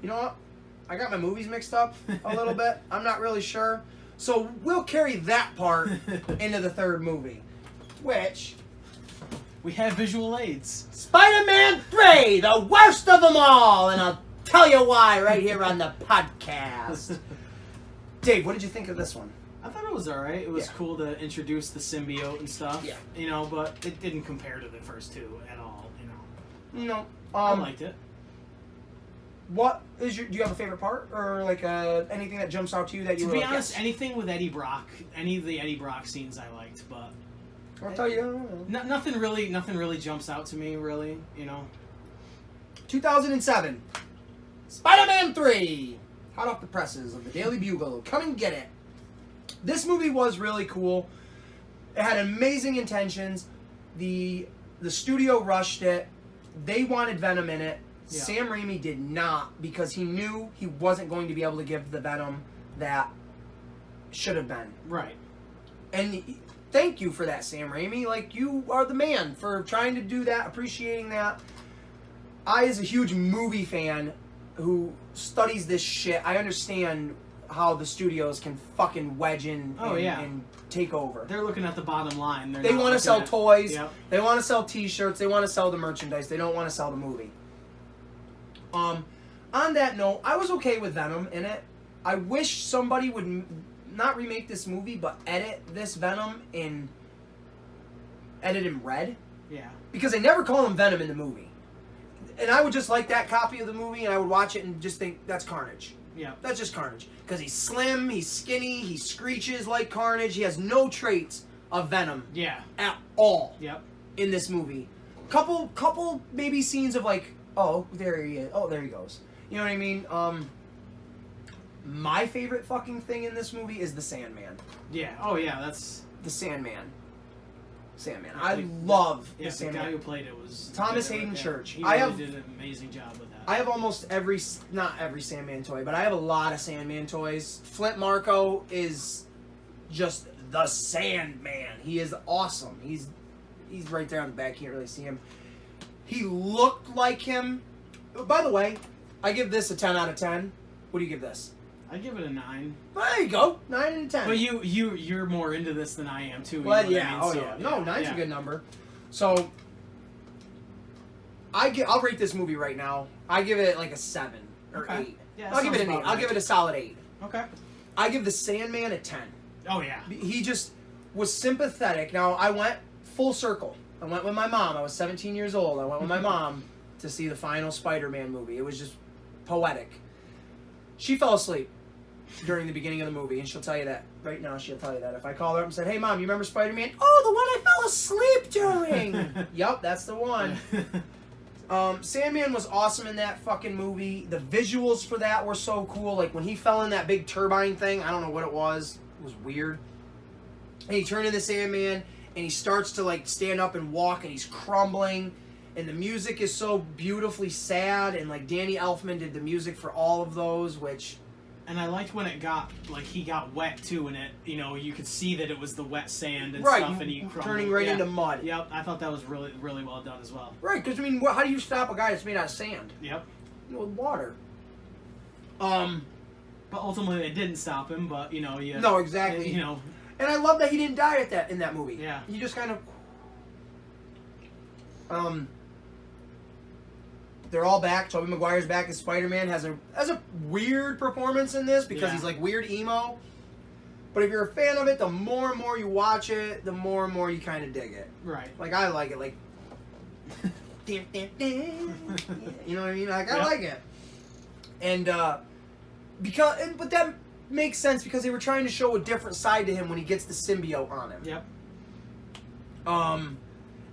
You know what? I got my movies mixed up a little bit. I'm not really sure. So we'll carry that part into the third movie, which... We have visual aids. Spider-Man 3, the worst of them all, and I'll tell you why right here on the podcast. Dave, what did you think of this one? I thought it was alright. It was cool to introduce the symbiote and stuff. Yeah. But it didn't compare to the first two at all, No. I liked it. What is do you have a favorite part? Or like anything that jumps out to you that you To were be like, honest, yes? anything with Eddie Brock, any of the Eddie Brock scenes I liked, but I'll tell you. nothing really jumps out to me, really, 2007. Spider-Man 3. Hot off the presses of the Daily Bugle. Come and get it. This movie was really cool. It had amazing intentions. The studio rushed it. They wanted Venom in it. Yeah. Sam Raimi did not, because he knew he wasn't going to be able to give the Venom that should have been. Right. And thank you for that, Sam Raimi. Like, you are the man for trying to do that, appreciating that. I, as a huge movie fan who studies this shit, I understand how the studios can fucking wedge in and take over. They're looking at the bottom line. They want to sell toys. Yep. They want to sell T-shirts. They want to sell the merchandise. They don't want to sell the movie. On that note, I was okay with Venom in it. I wish somebody would not remake this movie, but edit this Venom in... edit him red. Yeah. Because they never call him Venom in the movie. And I would just like that copy of the movie, and I would watch it and just think, that's Carnage. Yeah. That's just Carnage. Because he's slim, he's skinny, he screeches like Carnage. He has no traits of Venom. Yeah. At all. Yep. In this movie. Couple maybe scenes of like, oh, there he is. Oh, there he goes. You know what I mean? My favorite fucking thing in this movie is the Sandman. Yeah. Oh, yeah. That's the Sandman. I love the the Sandman. guy who played it was Thomas Hayden Church. He really did an amazing job with that. I have almost not every Sandman toy, but I have a lot of Sandman toys. Flint Marko is just the Sandman. He is awesome. He's right there on the back. Can't really see him. He looked like him. By the way, I give this a 10 out of 10. What do you give this? I'd give it a 9. There you go. 9 out of 10. But you're more into this than I am too. Well, you know yeah. what I mean? Oh, yeah. No, 9's a good number. So, I'll rate this movie right now. I give it like a 7 or 8. Yeah, I'll give it an 8. right. I'll give it a solid 8. Okay. I give the Sandman a 10. Oh, yeah. He just was sympathetic. Now, I went full circle. I went with my mom. I was 17 years old. I went with my mom to see the final Spider-Man movie. It was just poetic. She fell asleep during the beginning of the movie, and she'll tell you that. Right now, she'll tell you that. If I call her up and said, hey, Mom, you remember Spider-Man? Oh, the one I fell asleep during! Yup, that's the one. Sandman was awesome in that fucking movie. The visuals for that were so cool. Like when he fell in that big turbine thing, I don't know what it was. It was weird. And he turned into Sandman, and he starts to like stand up and walk, and he's crumbling. And the music is so beautifully sad, and like Danny Elfman did the music for all of those, which. And I liked when it got, like, he got wet, too, and it, you know, you could see that it was the wet sand and stuff, and he crumbled. Turning right into mud. Yep, I thought that was really, really well done as well. Right, because, I mean, how do you stop a guy that's made out of sand? Yep. With water. But ultimately, it didn't stop him, but, you know, No, exactly. You know. And I love that he didn't die in that movie. Yeah. He just kind of... They're all back. Tobey Maguire's back as Spider-Man. Has a weird performance in this because he's like weird emo. But if you're a fan of it, the more and more you watch it, the more and more you kind of dig it. Right. Like I like it. Like, you know what I mean? Like I like it. And but that makes sense because they were trying to show a different side to him when he gets the symbiote on him. Yep.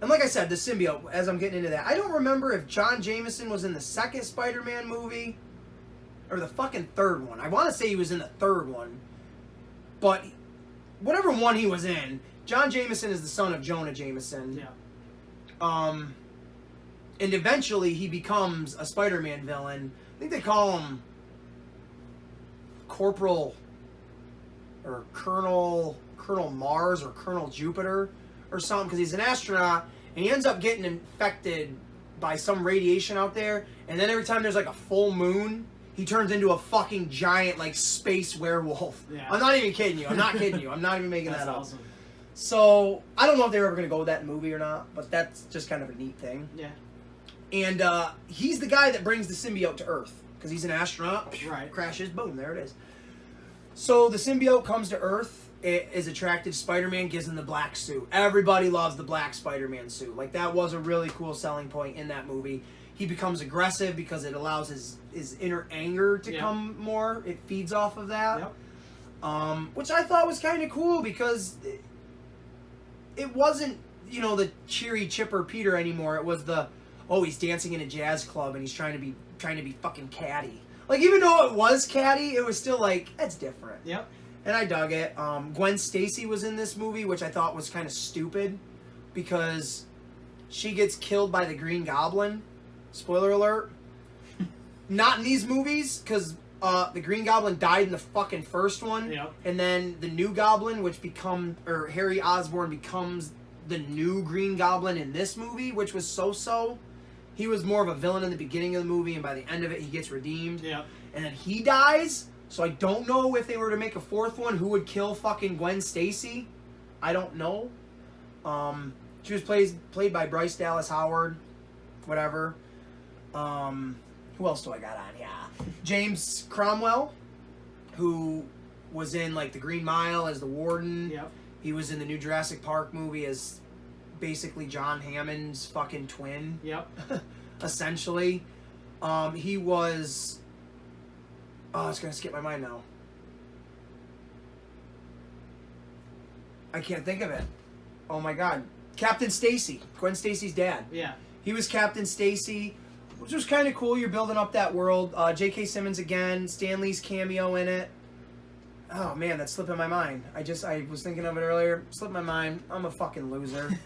And like I said, the symbiote, as I'm getting into that, I don't remember if John Jameson was in the second Spider-Man movie or the fucking third one. I want to say he was in the third one. But whatever one he was in, John Jameson is the son of Jonah Jameson. Yeah. And eventually he becomes a Spider-Man villain. I think they call him Corporal or Colonel Mars or Colonel Jupiter or something because he's an astronaut and he ends up getting infected by some radiation out there, and then every time there's like a full moon, he turns into a fucking giant like space werewolf. Yeah. I'm not even kidding you. I'm not kidding you. I'm not even making That's that up. awesome. So I don't know if they were ever going to go with that movie or not, but that's just kind of a neat thing. Yeah. And he's the guy that brings the symbiote to Earth because he's an astronaut. Right. Crashes, boom, there it is. So the symbiote comes to Earth. It is attracted to Spider-Man, gives him the black suit. Everybody loves the black Spider-Man suit. Like, that was a really cool selling point in that movie. He becomes aggressive because it allows his inner anger to come more. It feeds off of that. Yep. Which I thought was kind of cool because it wasn't, you know, the cheery, chipper Peter anymore. It was the, he's dancing in a jazz club and he's trying to be fucking catty. Like, even though it was catty, it was still like, that's different. Yep. And I dug it. Gwen Stacy was in this movie, which I thought was kind of stupid because she gets killed by the Green Goblin. Spoiler alert. Not in these movies, because the Green Goblin died in the fucking first one. Yep. And then the new Goblin, Harry Osborn becomes the new Green Goblin in this movie, which was so-so. He was more of a villain in the beginning of the movie, and by the end of it, he gets redeemed. Yep. And then he dies. So I don't know if they were to make a fourth one, who would kill fucking Gwen Stacy. I don't know. She was played by Bryce Dallas Howard. Whatever. Who else do I got on? Yeah. James Cromwell, who was in like The Green Mile as the Warden. Yep. He was in the new Jurassic Park movie as basically John Hammond's fucking twin. Yep. Essentially. He was... Oh, it's going to skip my mind now. I can't think of it. Oh my god. Captain Stacy. Gwen Stacy's dad. Yeah. He was Captain Stacy, which was kind of cool. You're building up that world. J.K. Simmons again. Stan Lee's cameo in it. Oh man, that's slipping my mind. I was thinking of it earlier. Slipped my mind. I'm a fucking loser.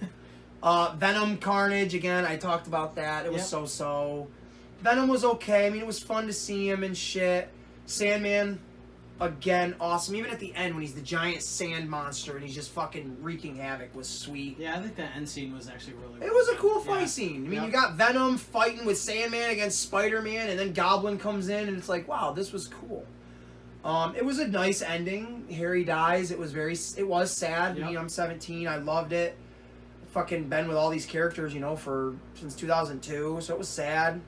Venom Carnage again. I talked about that. It was so-so. Venom was okay. I mean, it was fun to see him and shit. Sandman, again, awesome. Even at the end when he's the giant sand monster and he's just fucking wreaking havoc was sweet. Yeah, I think that end scene was actually really It was a good. cool fight scene. I mean, you got Venom fighting with Sandman against Spider-Man, and then Goblin comes in, and it's like, wow, this was cool. It was a nice ending. Harry dies. It was sad. Yep. I mean, I'm 17. I loved it. Fucking been with all these characters, you know, since 2002, so it was sad.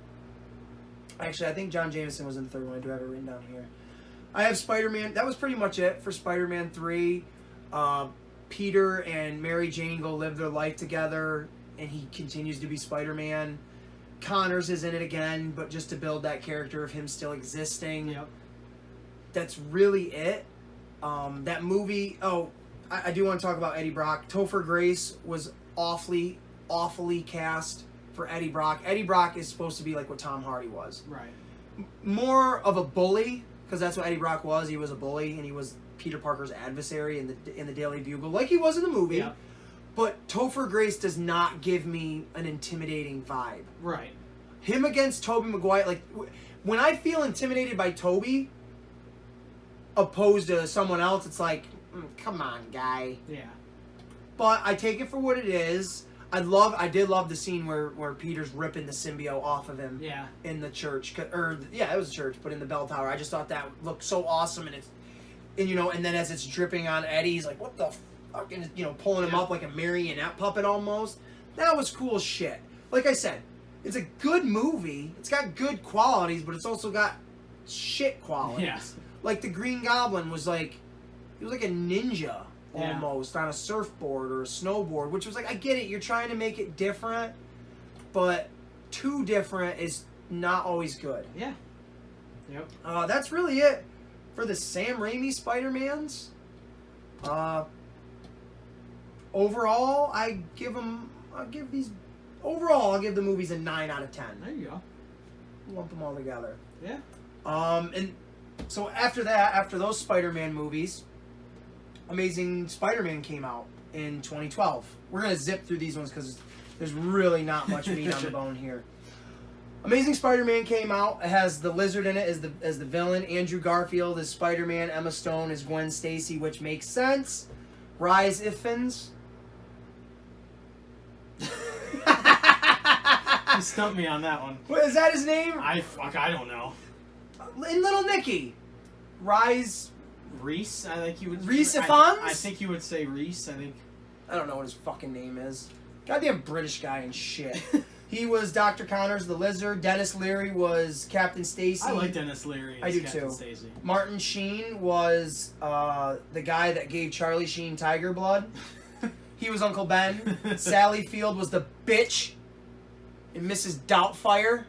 Actually, I think John Jameson was in the third one. I do have it written down here. I have Spider-Man. That was pretty much it for Spider-Man 3. Peter and Mary Jane go live their life together, and he continues to be Spider-Man. Connors is in it again, but just to build that character of him still existing. Yep. That's really it. That movie... Oh, I do want to talk about Eddie Brock. Topher Grace was awfully cast for Eddie Brock. Eddie Brock is supposed to be like what Tom Hardy was. Right. More of a bully, because that's what Eddie Brock was. He was a bully, and he was Peter Parker's adversary in the Daily Bugle, like he was in the movie. Yeah. But Topher Grace does not give me an intimidating vibe. Right. Him against Tobey Maguire, like, when I feel intimidated by Tobey, opposed to someone else, it's like, come on, guy. Yeah. But I take it for what it is. I did love the scene where Peter's ripping the symbiote off of him. Yeah. In the church, it was a church, but in the bell tower. I just thought that looked so awesome, and then as it's dripping on Eddie, he's like, what the fuck, and pulling him up like a marionette puppet almost. That was cool as shit. Like I said, it's a good movie. It's got good qualities, but it's also got shit qualities. Yeah. Like the Green Goblin was like, he was like a ninja. Yeah. Almost on a surfboard or a snowboard, which was like, I get it, you're trying to make it different, but too different is not always good. Yeah. Yep. That's really it for the Sam Raimi Spider-Mans. Overall, I'll give the movies a 9 out of 10. There you go. Lump them all together. Yeah. And so after those Spider-Man movies, Amazing Spider-Man came out in 2012. We're going to zip through these ones because there's really not much meat on the bone here. Amazing Spider-Man came out. It has the Lizard in it as the villain. Andrew Garfield is Spider-Man. Emma Stone is Gwen Stacy, which makes sense. Rhys Ifans. You stumped me on that one. What, is that his name? I don't know. In Little Nicky. Rhys... Reese, I think you would. Reese Ifans? I think you would say Reese. I don't know what his fucking name is. Goddamn British guy and shit. He was Dr. Connors the Lizard. Dennis Leary was Captain Stacy. I like Dennis Leary as I do Captain too. Stacy. Martin Sheen was the guy that gave Charlie Sheen tiger blood. He was Uncle Ben. Sally Field was the bitch in Mrs. Doubtfire.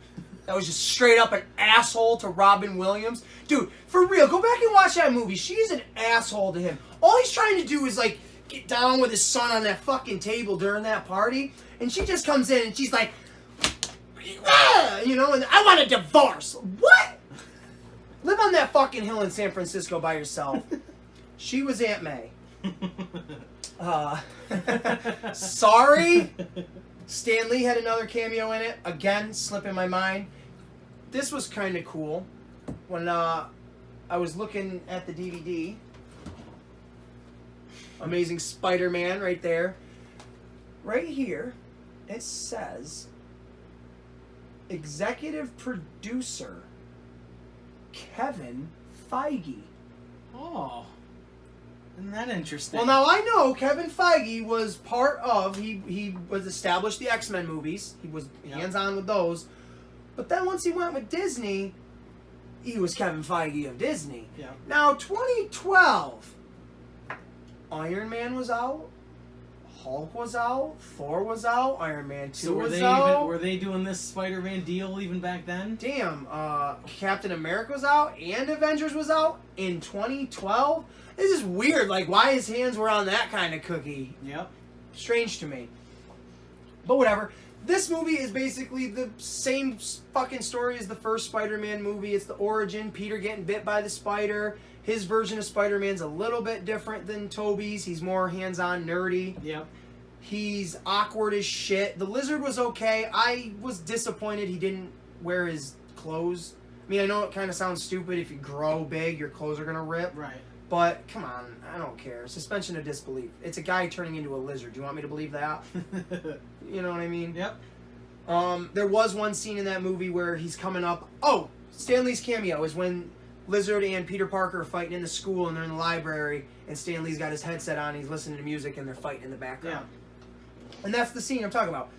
That was just straight up an asshole to Robin Williams. Dude, for real, go back and watch that movie. She's an asshole to him. All he's trying to do is, like, get down with his son on that fucking table during that party. And she just comes in and she's like, ah, and I want a divorce. What? Live on that fucking hill in San Francisco by yourself. She was Aunt May. Sorry. Stan Lee had another cameo in it. Again, slipping my mind. This was kind of cool. When I was looking at the DVD, Amazing Spider-Man right there. Right here, it says executive producer Kevin Feige. Oh. Isn't that interesting? Well, now I know Kevin Feige was part of, he was established the X-Men movies. He was hands-on with those. But then once he went with Disney, he was Kevin Feige of Disney. Yeah. Now, 2012, Iron Man was out, Hulk was out, Thor was out, Iron Man 2 was out. Were they doing this Spider-Man deal even back then? Damn, Captain America was out and Avengers was out in 2012. This is weird. Like, why his hands were on that kind of cookie? Yep. Strange to me. But whatever. This movie is basically the same fucking story as the first Spider-Man movie. It's the origin, Peter getting bit by the spider. His version of Spider-Man's a little bit different than Tobey's. He's more hands-on, nerdy. Yep. He's awkward as shit. The Lizard was okay. I was disappointed he didn't wear his clothes. I mean, I know it kind of sounds stupid. If you grow big, your clothes are going to rip. Right. But, come on, I don't care. Suspension of disbelief. It's a guy turning into a lizard. Do you want me to believe that? You know what I mean? Yep. There was one scene in that movie where he's coming up. Oh, Stan Lee's cameo is when Lizard and Peter Parker are fighting in the school and they're in the library, and Stan Lee's got his headset on, he's listening to music, and they're fighting in the background. Yeah. And that's the scene I'm talking about.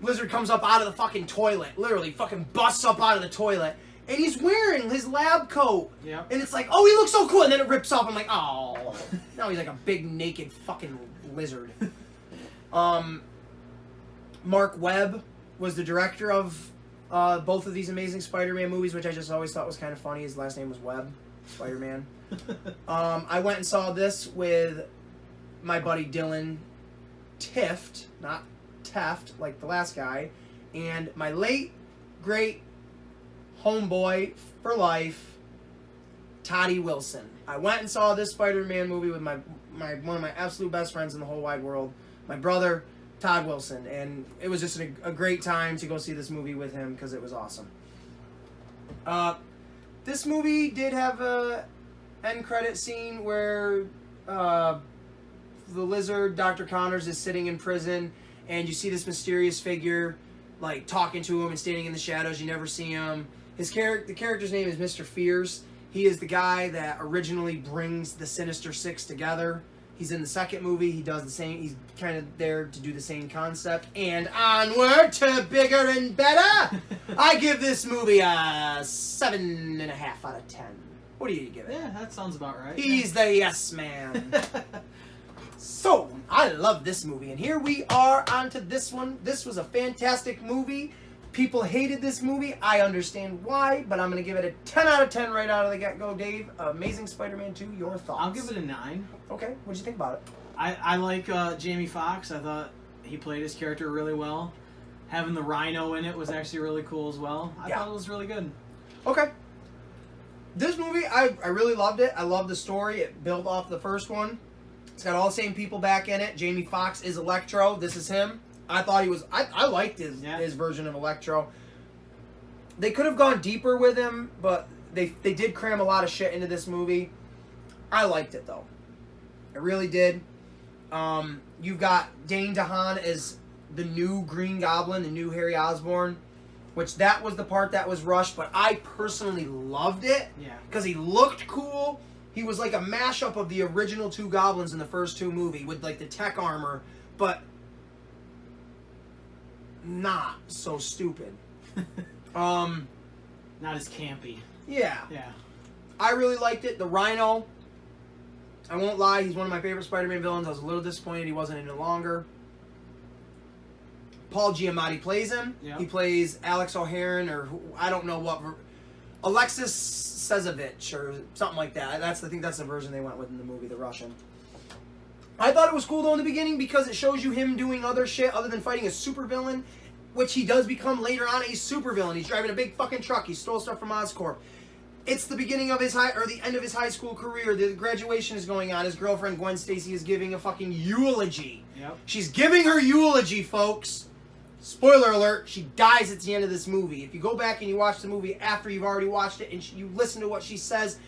Lizard comes up out of the fucking toilet, literally fucking busts up out of the toilet, and he's wearing his lab coat. Yeah. And it's like, oh, he looks so cool, and then it rips off. I'm like, oh. Now he's like a big naked fucking lizard. Mark Webb was the director of both of these Amazing Spider-Man movies, which I just always thought was kind of funny. His last name was Webb, Spider-Man. I went and saw this with my buddy Dylan Tift, not Teft, like the last guy, And my late, great homeboy for life, Toddy Wilson. I went and saw this Spider-Man movie with one of my absolute best friends in the whole wide world, my brother, Todd Wilson. And it was just a great time to go see this movie with him because it was awesome. This movie did have a end credit scene where the Lizard, Dr. Connors, is sitting in prison, and you see this mysterious figure like talking to him and standing in the shadows. You never see him. The character's name is Mr. Fears. He is the guy that originally brings the Sinister Six together. He's in the second movie. He does the same. He's kind of there to do the same concept. And onward to bigger and better. I give this movie a 7.5 out of 10. What do you give it? Yeah, that sounds about right. He's the yes man. So, I love this movie. And here we are onto this one. This was a fantastic movie. People hated this movie. I understand why, but I'm going to give it a 10 out of 10 right out of the get-go. Dave, Amazing Spider-Man 2, your thoughts? I'll give it a 9. Okay, what did you think about it? I like Jamie Foxx. I thought he played his character really well. Having the Rhino in it was actually really cool as well. I thought it was really good. Okay. This movie, I really loved it. I loved the story. It built off the first one. It's got all the same people back in it. Jamie Foxx is Electro. This is him. I thought he was... I liked his version of Electro. They could have gone deeper with him, but they did cram a lot of shit into this movie. I liked it, though. I really did. You've got Dane DeHaan as the new Green Goblin, the new Harry Osborn, which that was the part that was rushed, but I personally loved it. Yeah. Because he looked cool. He was like a mashup of the original two Goblins in the first two movies with like the tech armor, but not so stupid. Not as campy. Yeah. Yeah. I really liked it. The Rhino, I won't lie, he's one of my favorite Spider-Man villains. I was a little disappointed he wasn't any longer. Paul Giamatti plays him. Yep. He plays Alex O'Hearn, or I don't know what. Alexis Sezevich, or something like that. I think that's the version they went with in the movie, the Russian. I thought it was cool, though, in the beginning, because it shows you him doing other shit other than fighting a supervillain, which he does become later on a supervillain. He's driving a big fucking truck. He stole stuff from Oscorp. It's the beginning of the end of his high school career. The graduation is going on. His girlfriend, Gwen Stacy, is giving a fucking eulogy. Yep. She's giving her eulogy, folks. Spoiler alert, she dies at the end of this movie. If you go back and you watch the movie after you've already watched it and you listen to what she says,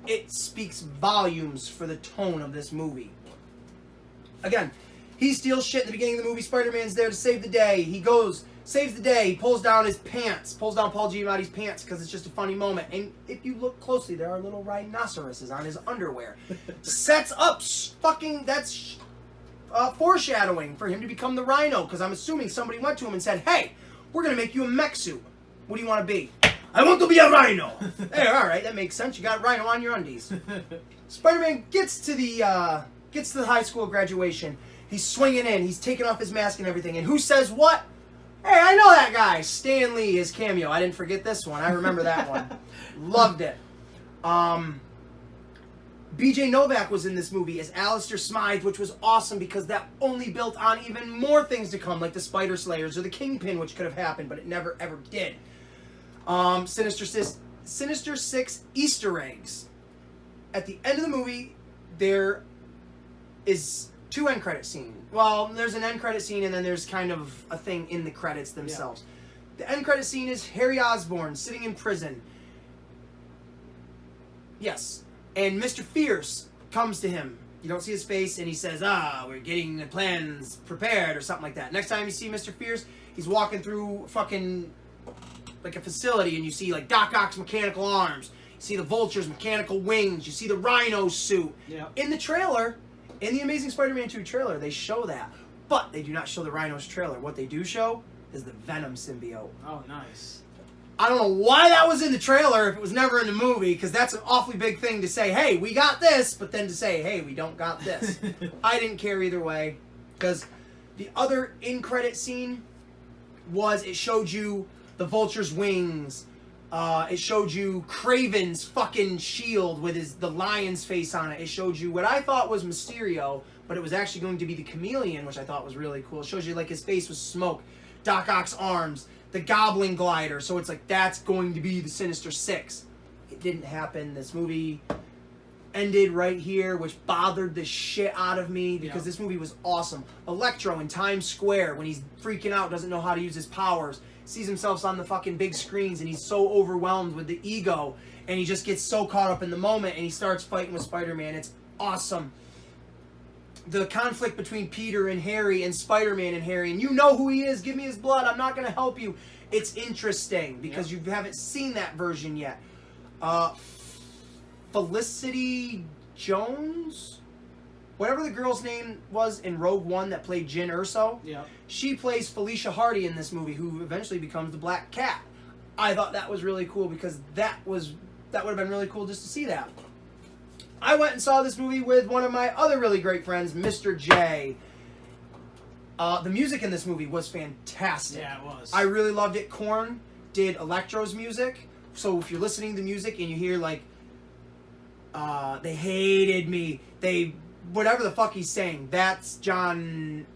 it speaks volumes for the tone of this movie. Again, he steals shit in the beginning of the movie. Spider-Man's there to save the day. He goes, saves the day. He pulls down his pants. Pulls down Paul Giamatti's pants because it's just a funny moment. And if you look closely, there are little rhinoceroses on his underwear. Sets up fucking... That's foreshadowing for him to become the Rhino. Because I'm assuming somebody went to him and said, hey, we're going to make you a mech suit. What do you want to be? I want to be a Rhino. Hey, all right, that makes sense. You got Rhino on your undies. Spider-Man gets to the high school graduation. He's swinging in. He's taking off his mask and everything. And who says what? Hey, I know that guy. Stan Lee, his cameo. I didn't forget this one. I remember that one. Loved it. BJ Novak was in this movie as Alistair Smythe, which was awesome because that only built on even more things to come, like the Spider Slayers or the Kingpin, which could have happened, but it never, ever did. Sinister Six Easter eggs. At the end of the movie, there is two end credit scenes. Well, there's an end credit scene, and then there's kind of a thing in the credits themselves. Yeah. The end credit scene is Harry Osborn sitting in prison. Yes. And Mr. Fierce comes to him. You don't see his face, and he says, we're getting the plans prepared, or something like that. Next time you see Mr. Fierce, he's walking through fucking, like a facility, and you see, like, Doc Ock's mechanical arms. You see the Vulture's mechanical wings. You see the Rhino suit. Yep. In the trailer, in the Amazing Spider-Man 2 trailer, they show that. But they do not show the Rhino's trailer. What they do show is the Venom symbiote. Oh, nice. I don't know why that was in the trailer if it was never in the movie, because that's an awfully big thing to say, hey, we got this, but then to say, hey, we don't got this. I didn't care either way, because the other in-credit scene was it showed you the Vulture's wings. It showed you Kraven's fucking shield with the lion's face on it. It showed you what I thought was Mysterio, but it was actually going to be the Chameleon, which I thought was really cool. It shows you like his face was smoke. Doc Ock's arms, the Goblin glider. So it's like, that's going to be the Sinister Six. It didn't happen. This movie ended right here, which bothered the shit out of me because this movie was awesome. Electro in Times Square, when he's freaking out, doesn't know how to use his powers, sees himself on the fucking big screens, and he's so overwhelmed with the ego, and he just gets so caught up in the moment, and he starts fighting with Spider-Man. It's awesome. The conflict between Peter and Harry and Spider-Man and Harry, and you know who he is, give me his blood, I'm not going to help you. It's interesting because you haven't seen that version yet. Felicity Jones, whatever the girl's name was in Rogue One that played Jyn Erso, she plays Felicia Hardy in this movie, who eventually becomes the Black Cat. I thought that was really cool because that would have been really cool just to see that. I went and saw this movie with one of my other really great friends, Mr. J. The music in this movie was fantastic. Yeah, it was. I really loved it. Korn did Electro's music, so if you're listening to the music and you hear like, they hated me, whatever the fuck he's saying, that's John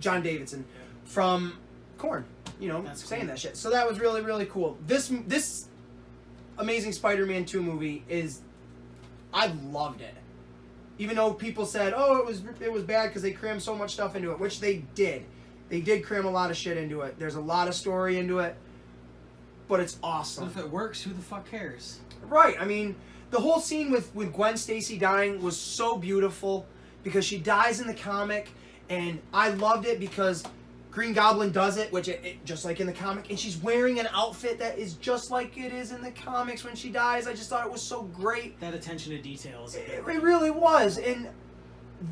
Davidson from Korn, that's saying cool. That shit. So that was really, really cool. This Amazing Spider-Man 2 movie I loved it. Even though people said, oh, it was bad because they crammed so much stuff into it, which they did. They did cram a lot of shit into it. There's a lot of story into it, but it's awesome. So if it works, who the fuck cares? Right. I mean, the whole scene with Gwen Stacy dying was so beautiful because she dies in the comic, and I loved it because Green Goblin does it, which it just like in the comic, and she's wearing an outfit that is just like it is in the comics when she dies. I just thought it was so great. That attention to detail is it really was, and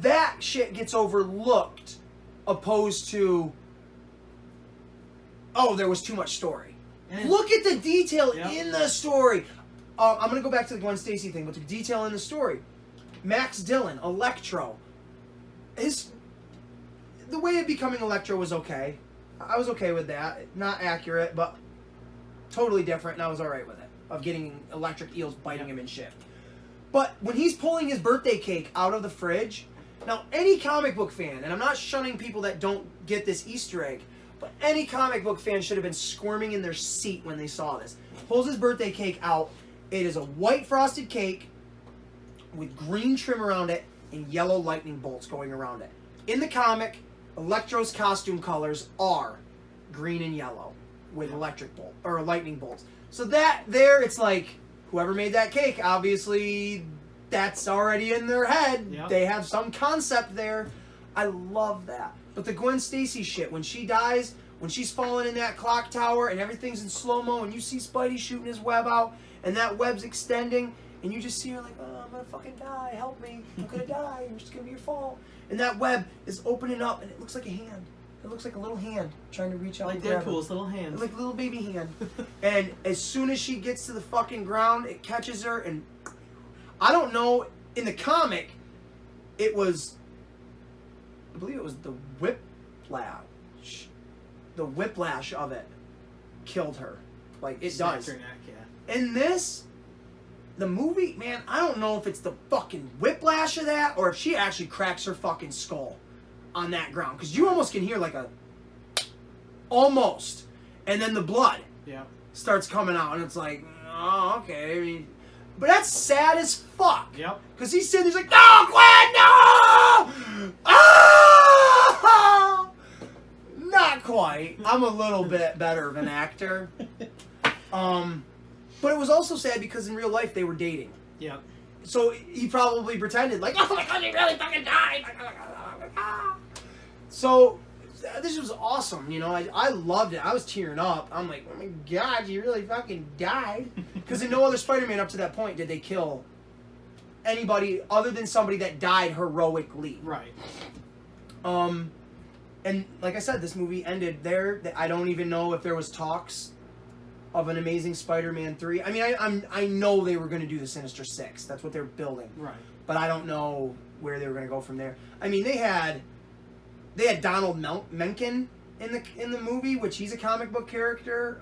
that shit gets overlooked opposed to, oh, there was too much story. Look at the detail in the story. I'm going to go back to the Gwen Stacy thing, but the detail in the story. Max Dillon, Electro. The way of becoming Electro was okay. I was okay with that. Not accurate, but totally different, and I was alright with it. Of getting electric eels biting him and shit. But when he's pulling his birthday cake out of the fridge, now any comic book fan, and I'm not shunning people that don't get this Easter egg, but any comic book fan should have been squirming in their seat when they saw this. Pulls his birthday cake out. It is a white frosted cake with green trim around it and yellow lightning bolts going around it. In the comic, Electro's costume colors are green and yellow with lightning bolts. So it's like whoever made that cake, obviously that's already in their head. Yep. They have some concept there. I love that. But the Gwen Stacy shit, when she dies, when she's falling in that clock tower and everything's in slow-mo and you see Spidey shooting his web out and that web's extending and you just see her like, oh, I'm gonna fucking die, help me, I'm gonna die, it's just gonna be your fault. And that web is opening up and it looks like a hand. It looks like a little hand trying to reach out. Like Deadpool's little hand. Like a little baby hand. And as soon as she gets to the fucking ground, it catches her and I don't know, in the comic, I believe it was the whiplash. The whiplash of it killed her. Like, it does. Her neck, yeah. In this, the movie, man, I don't know if it's the fucking whiplash of that or if she actually cracks her fucking skull on that ground. Because you almost can hear like a... Almost. And then the blood starts coming out. And it's like, oh, okay. I mean, but that's sad as fuck. Yep. Because he's sitting there, he's like, no, Gwen, no! Oh! Not quite. I'm a little bit better of an actor. But it was also sad because in real life they were dating. Yeah. So he probably pretended like, oh my god, he really fucking died. So this was awesome, you know. I loved it. I was tearing up. I'm like, oh my god, you really fucking died. Because in no other Spider-Man up to that point did they kill anybody other than somebody that died heroically. Right. And like I said, this movie ended there. I don't even know if there was talks of an Amazing Spider-Man 3. I mean, I know they were going to do the Sinister Six. That's what they're building. Right. But I don't know where they were going to go from there. I mean, they had Donald Mencken in the movie, which he's a comic book character.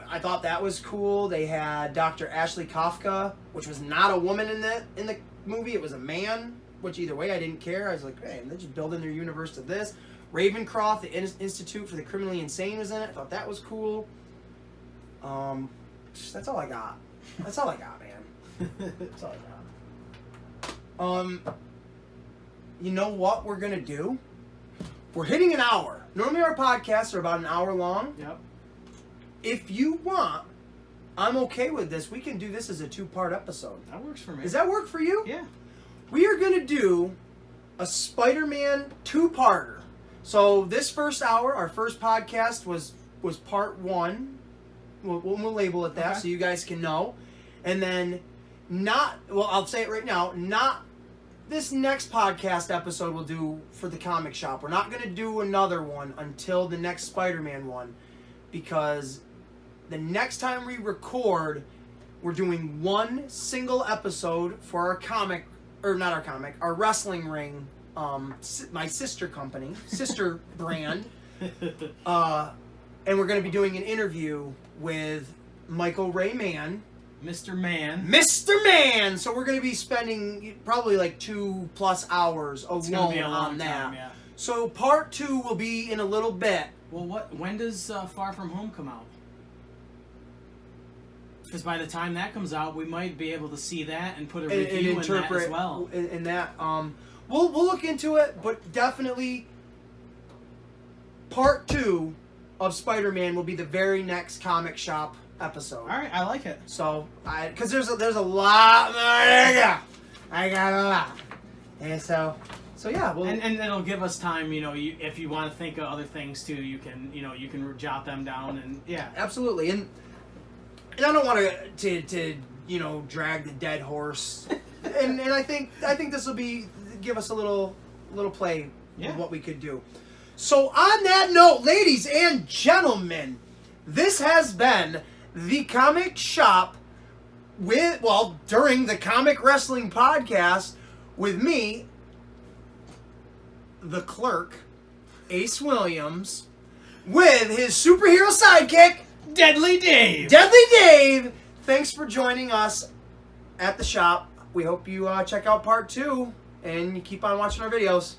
I thought that was cool. They had Dr. Ashley Kafka, which was not a woman in the movie. It was a man. Which either way, I didn't care. I was like, hey, they're just building their universe to this. Ravencroft, the Institute for the Criminally Insane, was in it. I thought that was cool. That's all I got. That's all I got, man. That's all I got. You know what we're gonna do? We're hitting an hour. Normally our podcasts are about an hour long. Yep. If you want, I'm okay with this. We can do this as a 2-part episode. That works for me. Does that work for you? Yeah. We are gonna do a Spider-Man 2-parter. So this first hour, our first podcast was part 1. We'll label it that, okay, so you guys can know. And then I'll say it right now, not this next podcast episode we'll do for the comic shop. We're not going to do another one until the next Spider-Man one, because the next time we record, we're doing one single episode for our wrestling ring, my sister company, sister brand. And we're going to be doing an interview with Michael Ray Mann. Mr. Man. Mr. Man! So we're going to be spending probably like 2+ hours alone on that. Time, yeah. So part 2 will be in a little bit. Well, when does Far From Home come out? Because by the time that comes out, we might be able to see that and put a review in that as well. In that, we'll look into it, but definitely part 2 of Spider-Man will be the very next comic shop episode. All right, I like it. So, because there's a lot more. I got a lot, and so yeah. And it'll give us time. If you want to think of other things too, you can jot them down, and yeah, absolutely. And I don't want to drag the dead horse, and I think this will give us a little play of what we could do. So on that note, ladies and gentlemen, this has been the Comic Shop during the Comic Wrestling Podcast with me, the clerk, Ace Williams, with his superhero sidekick, Deadly Dave. Deadly Dave. Thanks for joining us at the shop. We hope you check out part 2 and you keep on watching our videos.